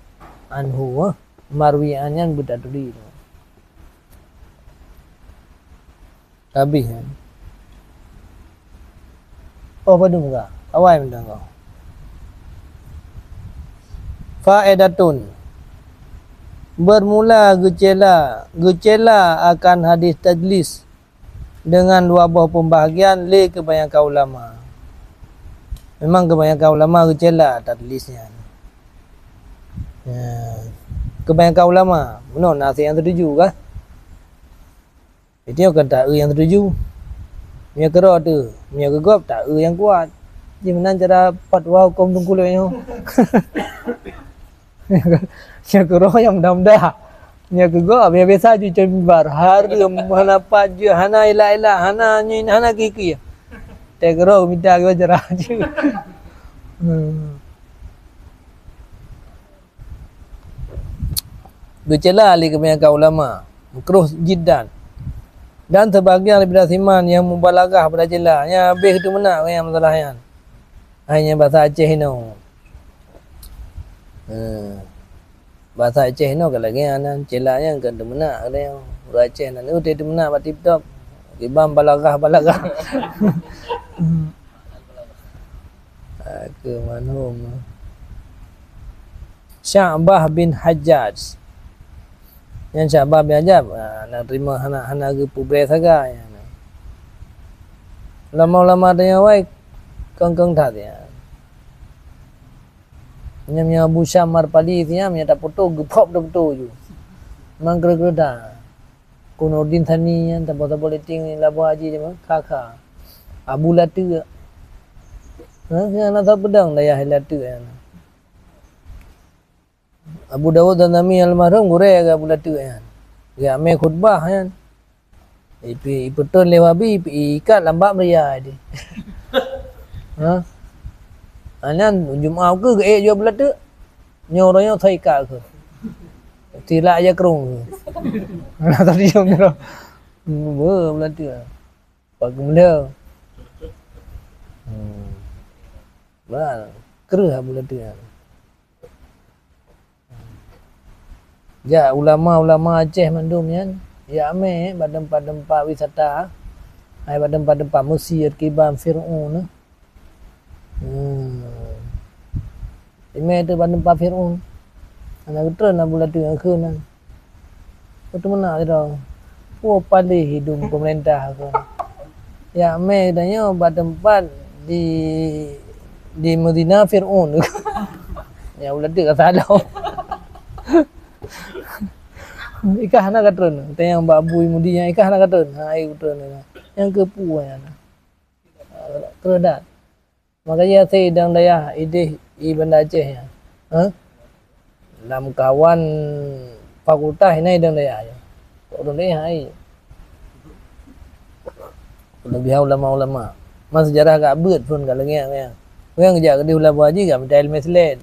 Speaker 1: anhu, marwiyaan yang berdaduri. Habis kan? Oh, pada muka. Awal minta kau. Faedatun. Bermula gecela akan hadis tadlis dengan dua buah pembahagian le kebanyakan ulama. Memang kebanyakan ulama gecela tadlisnya. Ya. Kebanyakan ulama benar nasi yang tertuju kah? Itu kan tak yang tertuju. Punya kerok tu, punya gegap tak yang kuat. Jadi mana cara fatwa hukum tungkulnya? Punya kerok yang mudah-mudah. Punya gegap biasa je cembar. Hari mana paju, hana ilah, hana kiki. Tak kerok minta ke cara je. Bercela li kebanyakan ulama. Makruh jiddan. Dan sebahagian daripada siman yang mubalagah pada cela. Yang habis itu benar yang masalah yang. Hanya bahasa Aceh ni. Bahasa Aceh ni kalau lagi yang cela yang kan tu benar ada yang orang Aceh ni tu benar pak tip top. Ibam balagah. Ke manhum. Sya'bah bin Hajjaj. Yang Sya'bah bin Hajjaj nak terima anak ke pubre saga yang. Lama-lama ada yang baik keng tak dia. Nya Abu Syamar pali dia nya tak foto gepop dah foto ju. Mang kira-kira dah. Kunudin Thani yang tak boleh ting labu haji je kakak. Abu Latu. Nak tak pedang daya Latu yang. Abu Dawud dan Nami almarhum gureh ke Abu Latu yang. Dia ambil khutbah kan. Ipetun lewabi ikat lambat meria dia. Anan Jumaat ke jual Abu Latu. Nyoranya thay ikat ke. Tilak aja kerung. Nak tak diam dia. Abu Latu. Pagi mula. Bah, kerah Abu Latu. Ya ulama-ulama Aceh mandum kan. Ya ame badem-badem wisata. Ai badem-badem Mesir Kiban Firaun. Ime tu badem Firaun. Anak ketren Abu Latu yang kena. Itu mana dia. Palih hidung pemerintah aku. Ya ame tanya badem di Madinah Firaun. Ya Abu Latu kata ada. Ikah nak katun, tayang babu mudi yang ikah nak katun. Ai katun yang kepu yang. Keredat. Makanya saya dang daya ide Banda Aceh ya. Dalam kawan fakultas ini dang daya. Kok dang daya ai. Lebih ulama-ulama. Mas sejarah agak beut pun kalau ngek ya. Yang kerja di Ulabu Haji gak medal meslet.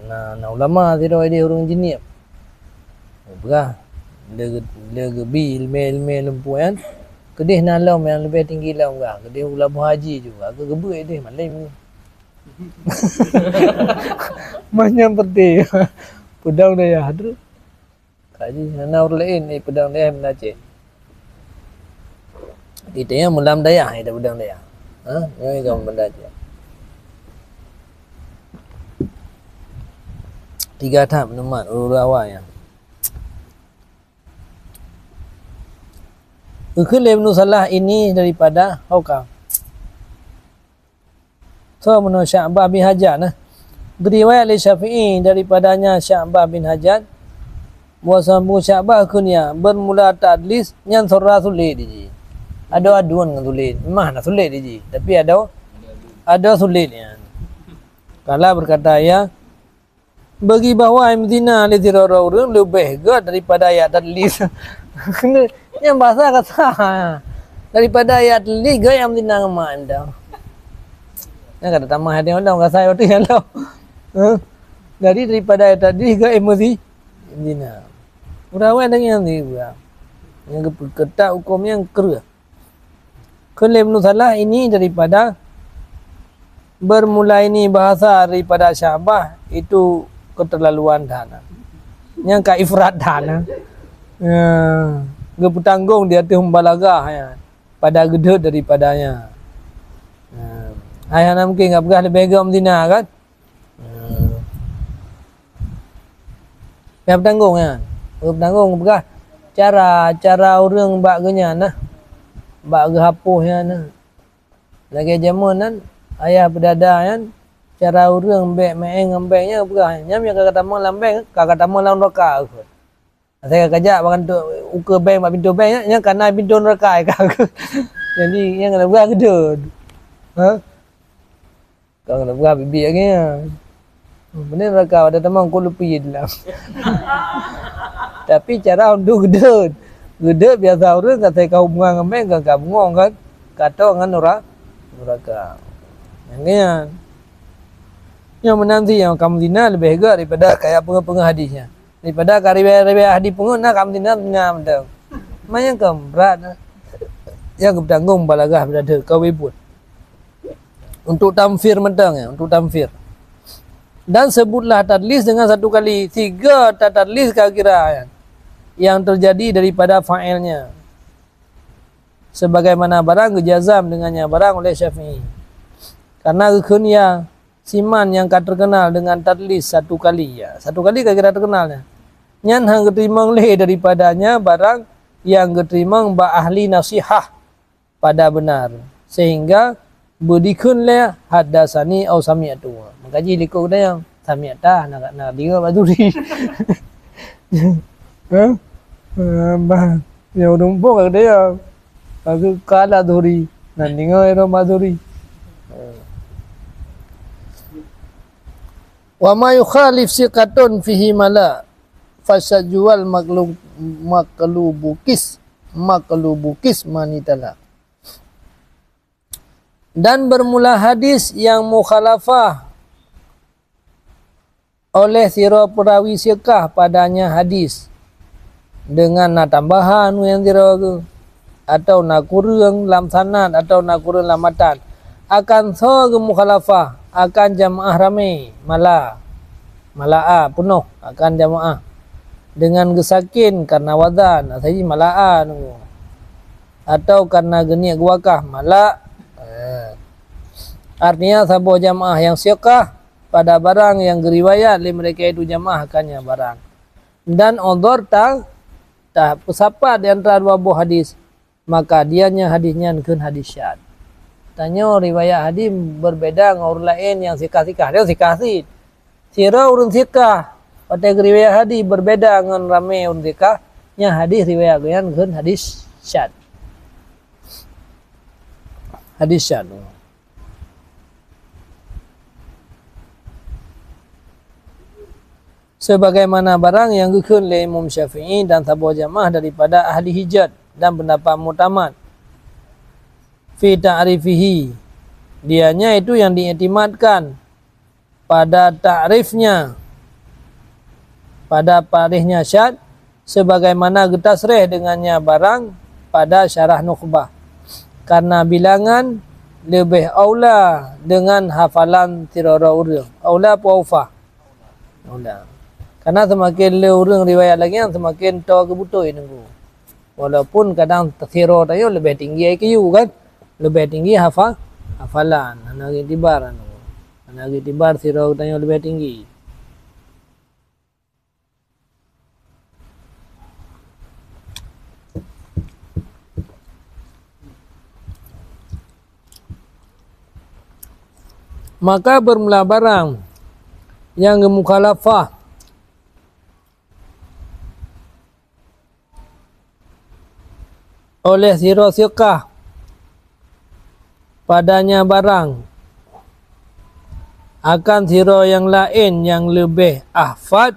Speaker 1: Nah ulama tidak ada orang jenis. Berah dia gebi ilmu lempu kan. Kedih nalam yang lebih tinggi lah enggak. Kedih Ulabu Haji juga. Ke gebuk dia malam ni. Macam peti. Pedang dia hadir. Kaji sana orang lain ni pedang dia Aceh. Kita yang mulam daya ada pedang dia. Ini kamu Banda Aceh. 3 tahap nomad ulama yang. Ukhulim nusalah ini daripada Hawkam. So menurut Sya'bah bin Hajjaj nah. Beriwayat oleh Syafi'i daripadanya Sya'bah bin Hajjaj. Wasambu Sya'bah kunya bermula tadlis nyan surah sulit di. Ada aduan dengan sulit. Memang nak sulit di. Tapi ada sulitnya. Kalau berkata ya bagi bahawa Medina li dirarau lebih gad daripada ayat tadlis. Yang bahasa kata daripada ayat tadlis gad yang Medina ngama anda. Ya kata tamah hati orang kata saya tu yang daripada ayat tadlis gad Medina. Urawan dengan ni pula. Yang ketat hukum yang kerah. Ibn Salah ini daripada bermula ini bahasa daripada Sya'bah itu keterlaluan dana. Yang ka ifrat dana. Geputanggung dia tu balagah ya. Pada gedut daripadanya. Ayah mungkin enggak pegah lebih gam dina kan? Ya bertanggung ya. Bertanggung pegah cara orang bak genya nah. Bak gehapuh ya nah. Lagi zaman nan ayah berdada kan cara orang bek main ngambengnya pegah. Nyam yang kata mau lambeng, kata mau lawan roka. Saya kajak bahkan tu ukur bank mak pintu bank nya kana pintu neraka ka. Jadi yang kena buat gedud. Kau kena buat bibi lagi ya. Benar neraka ada teman ku lupi dalam. Tapi cara undu gedud. Gedud biasa orang kata kau bunga ngambeng ka bungong kan. Kata ngan neraka. Yang Yang menanti yang kamdina lebih hebat daripada kayak pengah hadisnya. Daripada riwayat hadis pengah nak kamdina ngam dah. Macam kam berat. Yang bertanggung balagah berada kau pun. Untuk tamfir mentang ya, untuk tamfir. Dan sebutlah tadlis dengan satu kali. 3 tadlis kira-kira ya, yang terjadi daripada fa'ilnya. Sebagaimana barang kejazam dengannya barang oleh Syafi'i. Karena kekunia siman yang terkenal dengan tadlis satu kali ya. Satu kali kira-kira terkenalnya. Nyan hang keterima leh daripadanya barang yang keterima ba ahli nasihah pada benar. Sehingga budikun le hadasani au sami'atu. Mengkaji liku dah yang sami'ata nak dia baduri. Bah, ya umpuk dia. Aku kala duri, nandinga ero maduri. Wa ma yukhalif siqatun fihi mala fasajual maklubukis manitala. Dan bermula hadis yang mukhalafah oleh sira perawi siqah padanya hadis dengan tambahan yang sira atau nak kurang lam sanad atau nak kurang lam matan akan so mukhalafah akan jamaah ramai mala'a penuh akan jamaah dengan gesakin karena wadan atau mala'a atau karena geniak wakah mala artinya sebuah jamaah yang siqah pada barang yang geriwayat oleh mereka itu jamaah akannya barang dan odor tak pesapa di antara dua buah hadis maka dianya hadisnya dengan hadis syad. Tanya riwayat hadis berbeda dengan orang lain yang sikah-sikah. Dia sikah-sikah. Sira urun sikah. Pada riwayat hadis berbeda dengan ramai urun sikah. Yang hadis riwayat dengan hadis syad. Hadis syad. Sebagaimana barang yang dikun oleh Imam Syafi'i dan sebuah jamaah daripada ahli hijat dan pendapat mutamad fi ta'rifihi dianya itu yang diiktimadkan pada ta'rifnya pada parihnya syad sebagaimana getasreh dengannya barang pada syarah nukhbah karena bilangan lebih aula dengan hafalan tirara urang aula paufa aula karena semakin le urang riwayat lagi semakin tahu kebutuhan nunggu. Walaupun kadang siro tayo lebih tinggi IQ kan, lebih tinggi hafalan, anak itibar siro tayo lebih tinggi. Maka bermula barang yang mukhalafah oleh siro siqah padanya barang akan siro yang lain yang lebih ahfad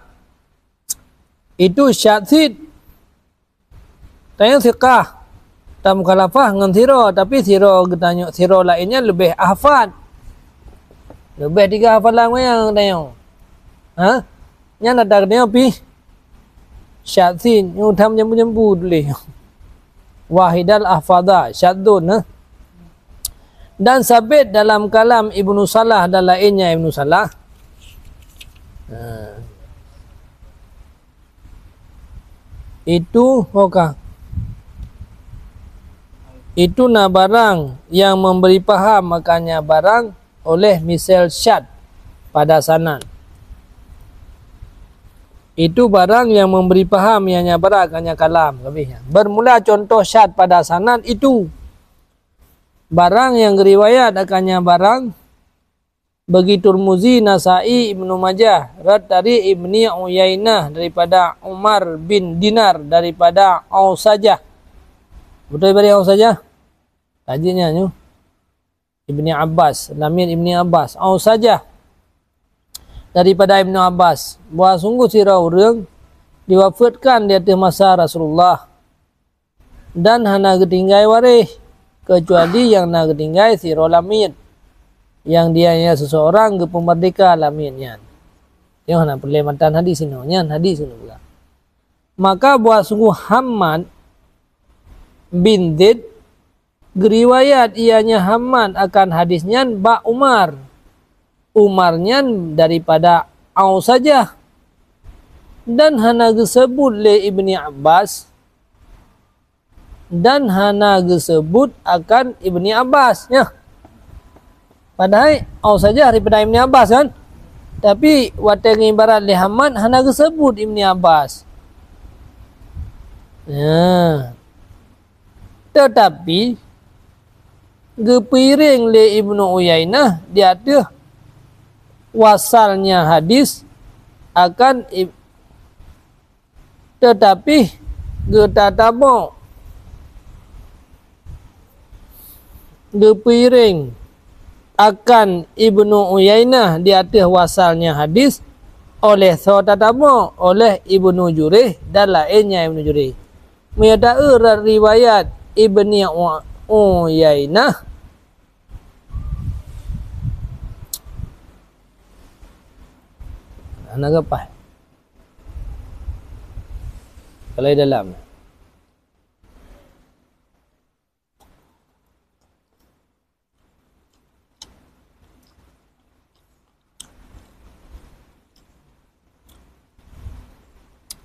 Speaker 1: itu syadid tanya siqah tak mukhalafah dengan siro tapi siro getanya siro lainnya lebih ahfad lebih 3 hafalan yang tanya yang ada dia pi syadid yang tham jambu boleh wahidal ahfadha syaddun dan sabit dalam kalam Ibnu Salah dan lainnya Ibnu Salah itu itu na barang yang memberi paham makanya barang oleh misal syad pada sanad itu barang yang memberi paham ianya barang hanya kalam lebihnya. Bermula contoh syad pada sanad itu barang yang riwayat akannya barang bagi Turmuzi, Nasai, Ibnu Majah, rad dari Ibni Uyainah daripada Umar bin Dinar daripada Ausajah. Betul dari Ausajah? Tajinya nyu. Ibni Abbas, Lamir Ibni Abbas, Ausajah daripada Ibnu Abbas bahawa sungguh sirah orang diwafatkan di atas masa Rasulullah dan hana ketinggai warih kecuali yang nak ketinggai sirah lamid yang dianya seseorang ke pemerdeka alaminnya. Yang nak perlematan hadis ini, nyan hadis ini pula. Maka buat sungguh Hammad bin Zaid geriwayat ianya Hammad akan hadisnya ba Umar. Umarnya daripada Aus saja. Dan hana disebut le Ibni Abbas. Dan hana disebut akan Ibni Abbas. Ya. Padahal Aus saja daripada Ibni Abbas kan. Tapi wateng ibarat le Hammad hana disebut Ibni Abbas. Ya. Tetapi gepiring le Ibnu Uyainah dia ada wasalnya hadis akan tetapi getatabo gepiring akan Ibnu Uyainah di atas wasalnya hadis oleh sahabat oleh Ibnu Jurayh dan lainnya Ibnu Jurayh. Menyatakan riwayat Ibni Uyainah anak apa? Kalau di dalam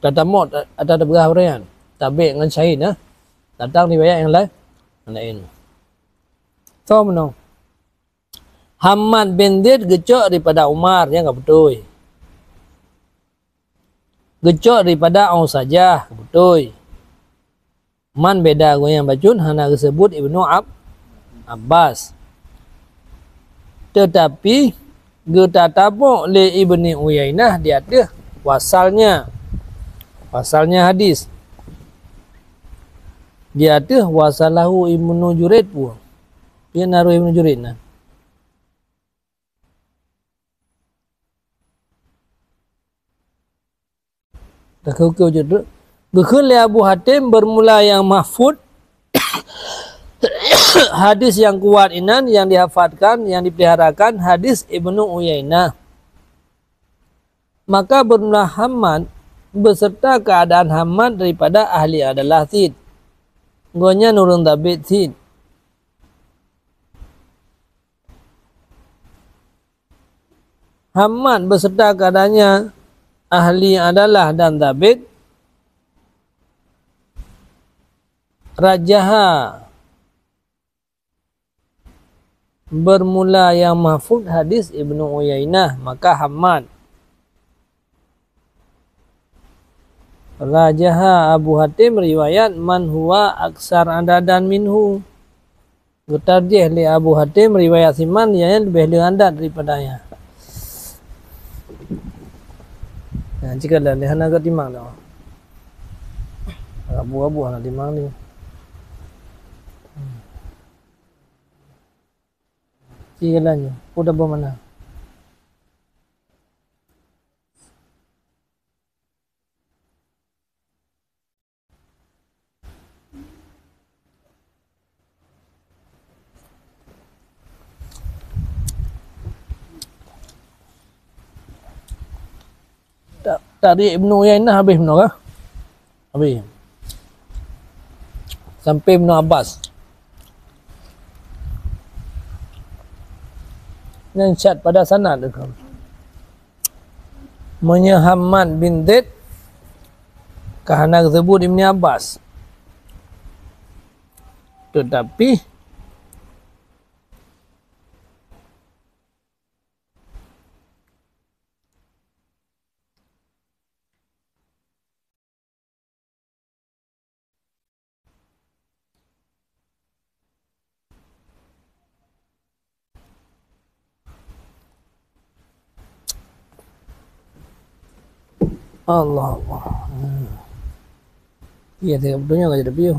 Speaker 1: kata mod ada berah orang tabik dengan syahid datang riwayat yang lain so menong Hammad bin Zaid gecok daripada Umar yang enggak betul gecok daripada Aus saja betul man beda goyang bacun hana disebut Ibnu Abbas tetapi getatabo le Ibni Uyainah dia ada wasalnya hadis dia ada wasalahu Ibnu Juraid pun dia naruh Ibnu Juraid nah dah kau je tu berkhul Abu Hatim bermula yang mahfud hadis yang kuat inan yang dihafadkan yang dipeliharakan hadis Ibnu Uyainah maka bermula Hammad beserta keadaan Hammad daripada ahli adalah Sid gonya nurun tabit Sid Hammad beserta keadaannya ahli adalah dan tabit rajaha bermula yang mahfud hadis Ibnu Uyainah maka Hammad rajaha Abu Hatim riwayat man huwa aksar adadan minhu getarjih li Abu Hatim riwayat siman yang lebih adat daripadanya nah jika dah lehana ke timang dah abu-abu nak timang ni Cikalanya, udah bawa mana? Tadi Ibnu Uyainah habis benar kah? Habis. Sampai Ibnu Abbas. Yang syad pada sanad dekat. Hammad bin Zaid kahana tersebut Ibnu Abbas. Tetapi Allah. Iya, tidak betulnya enggak jadi piu.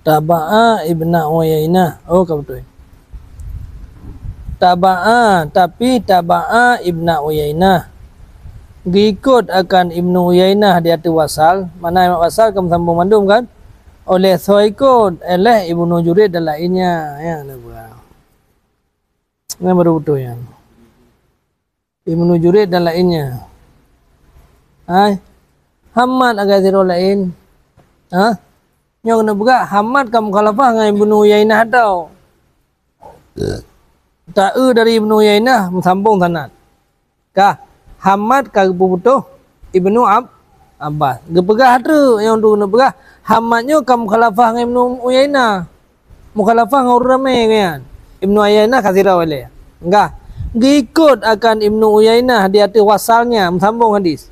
Speaker 1: Taba'a ibna Uyainah. Oh, kau betul. Taba'a, tapi taba'a ibna Uyainah. Diikut akan Ibnu Uyainah dia tu wasal. Mana yang wasal kamu sambung mandum kan? Oleh ikut oleh Ibnu Jurid dan lainnya. Ya, ini baru betul ya. Ibnu Jurid dan lainnya. Hai. Hamad agak zero lain. Ha? Yang kena buka Hamad kamu khalafah dengan Ibnu Uyainah tau. Ta'u dari Ibnu Uyainah sambung sanad. Kah? Hamad kagak butuh Ibnu Abbas. Gepegah tu yang tu nak pegah. Hamadnya kamu khalafah dengan Ibnu Uyainah. Mukhalafah dengan orang ramai kan. Ibnu Uyainah kasih oleh. Enggak. Diikut akan Ibnu Uyainah dia tu wasalnya sambung hadis.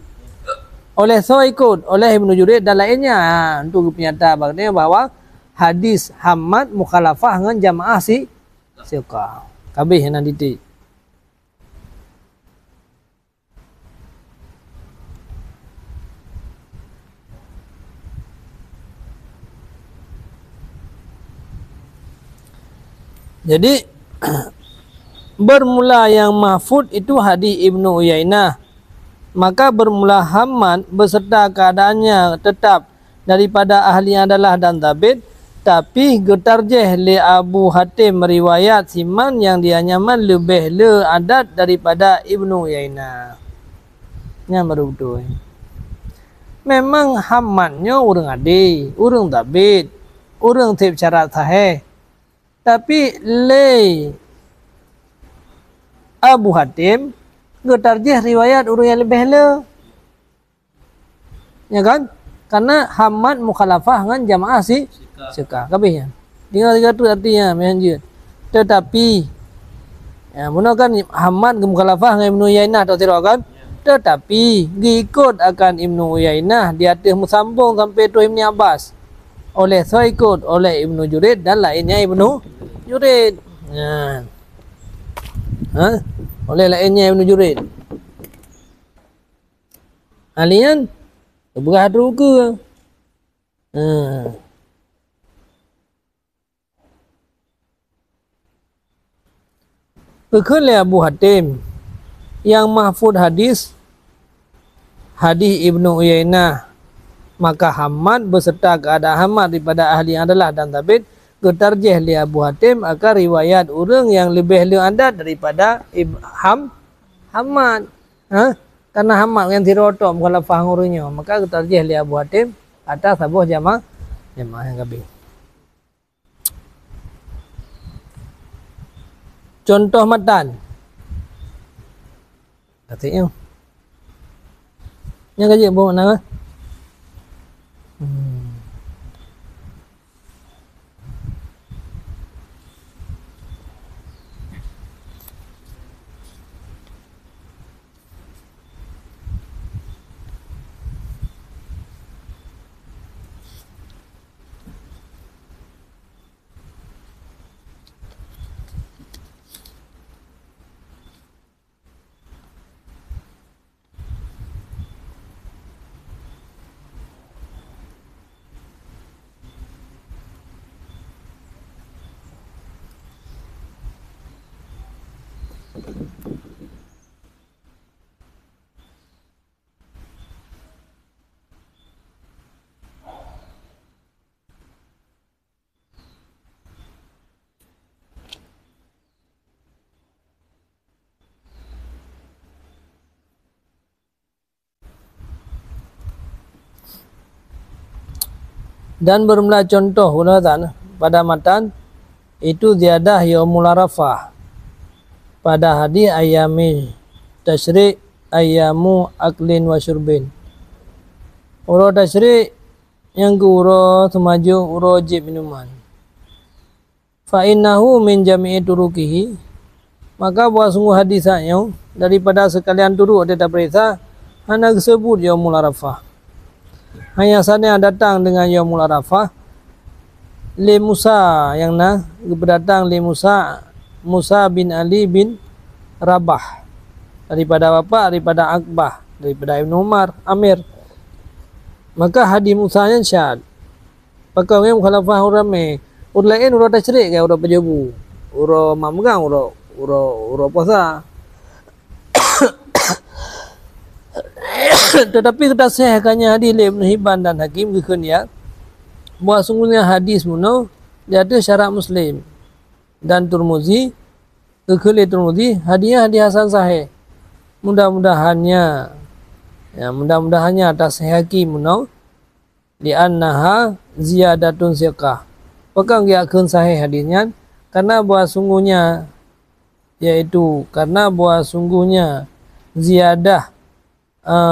Speaker 1: Oleh ikut oleh Ibnu Jurid dan lainnya. Untuk penyata bahwa hadis Hamad mukhalafah dengan jamaah siqah. Kabeh nan titik. Jadi bermula yang mahfud itu hadis Ibnu Uyainah. Maka bermula Hamad beserta keadaannya tetap daripada ahli adalah dan tabit, tapi getarjeh li Abu Hatim meriwayat siman yang dia nyaman lebih le adat daripada Ibnu Uyainah. Yang baru betul. Memang Hamadnya orang adi, orang tabit, orang tip syarat sahih. Tapi le Abu Hatim getarjih riwayat orang yang lebih le. Ya kan? Karena Hamad mukhalafah dengan jamaah siqah. Kabehnya. Tinggal tiga tu artinya menjud. Tetapi ya benar kan Hamad mukhalafah dengan Ibnu Uyainah atau tidak kan? Tetapi diikut akan Ibnu Uyainah di atas musambung sampai tu Ibnu Abbas. Oleh ikut oleh Ibnu Jurid dan lainnya Ibnu Jurid. Ya. Ha? Oleh lainnya Ibnu Jurid. Alian berah ruku. Ha. Berkali Abu Hatim yang mahfud hadis Ibnu Uyainah. Maka Hamad beserta keadaan Hamad daripada ahli adalah dan tabit getarjih li Abu Hatim akan riwayat orang yang lebih le adat daripada Hamad. Ha? Karena Hamad yang tirotok mukhalafah orangnya, maka getarjih li Abu Hatim atas sabuh jamaah yang kabeh. Contoh matan. Katanya. Yang kaji bawa mana? Dan bermula contoh ulatan pada matan itu ziyadah yaumul arafah pada hadis ayami tasyrik ayamu aklin wa syurbin. Uro tasyrik yang uro semaju uro wajib minuman. Fa innahu min jami'i turukihi, maka buat sungguh hadisnya daripada sekalian turuk dia tak periksa hanya disebut yaumul arafah. Hanya saja datang dengan yaumul arafah li Musa yang berdatang li Musa bin Ali bin Rabah daripada bapa daripada Aqbah daripada Ibnu Umar Amir. Maka hadis Musa nya syad Pakau yang mukhalafah orang me. Orang lain orang tasyrik ke orang pejabu. Orang mamegang orang puasa. Tetapi kita sahihkannya hadis Ibn Hibban dan Hakim kekennya bahawa sungguhnya hadis muno dia ada syarat Muslim dan Turmuzi kekeli Turmuzi hadisnya hadis hasan sahih. Mudah-mudahannya atas Hakim muno di annaha ziyadatun siqah. Pakang dia akan sahih hadisnya karena bahwa sungguhnya ziyadah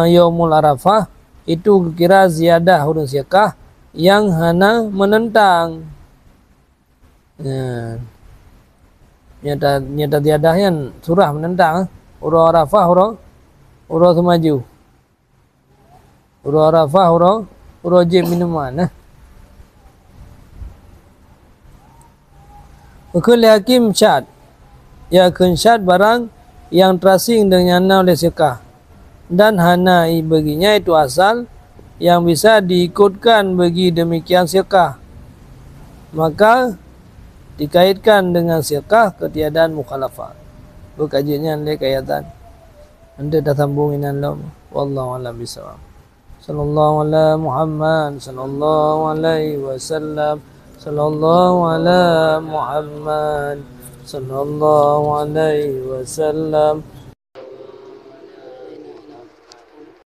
Speaker 1: Yaumul Arafah itu kira ziyadah hurun siqah yang hana menentang. Nyata tiadahnya surah menentang urah Arafah urah semaju urah Arafah urah jim minuman. Ukul Hakim syad ya syad barang yang terasing dengan oleh siqah dan hana baginya itu asal yang bisa diikutkan bagi demikian siqah, maka dikaitkan dengan siqah ketiadaan mukhalafah. Kajiannya oleh kayatan. Anda dah sambungin Allah. Wallahu a'lam bishawab. Sallallahu ala Muhammad sallallahu alaihi wasallam. Sallallahu ala Muhammad sallallahu alaihi wasallam.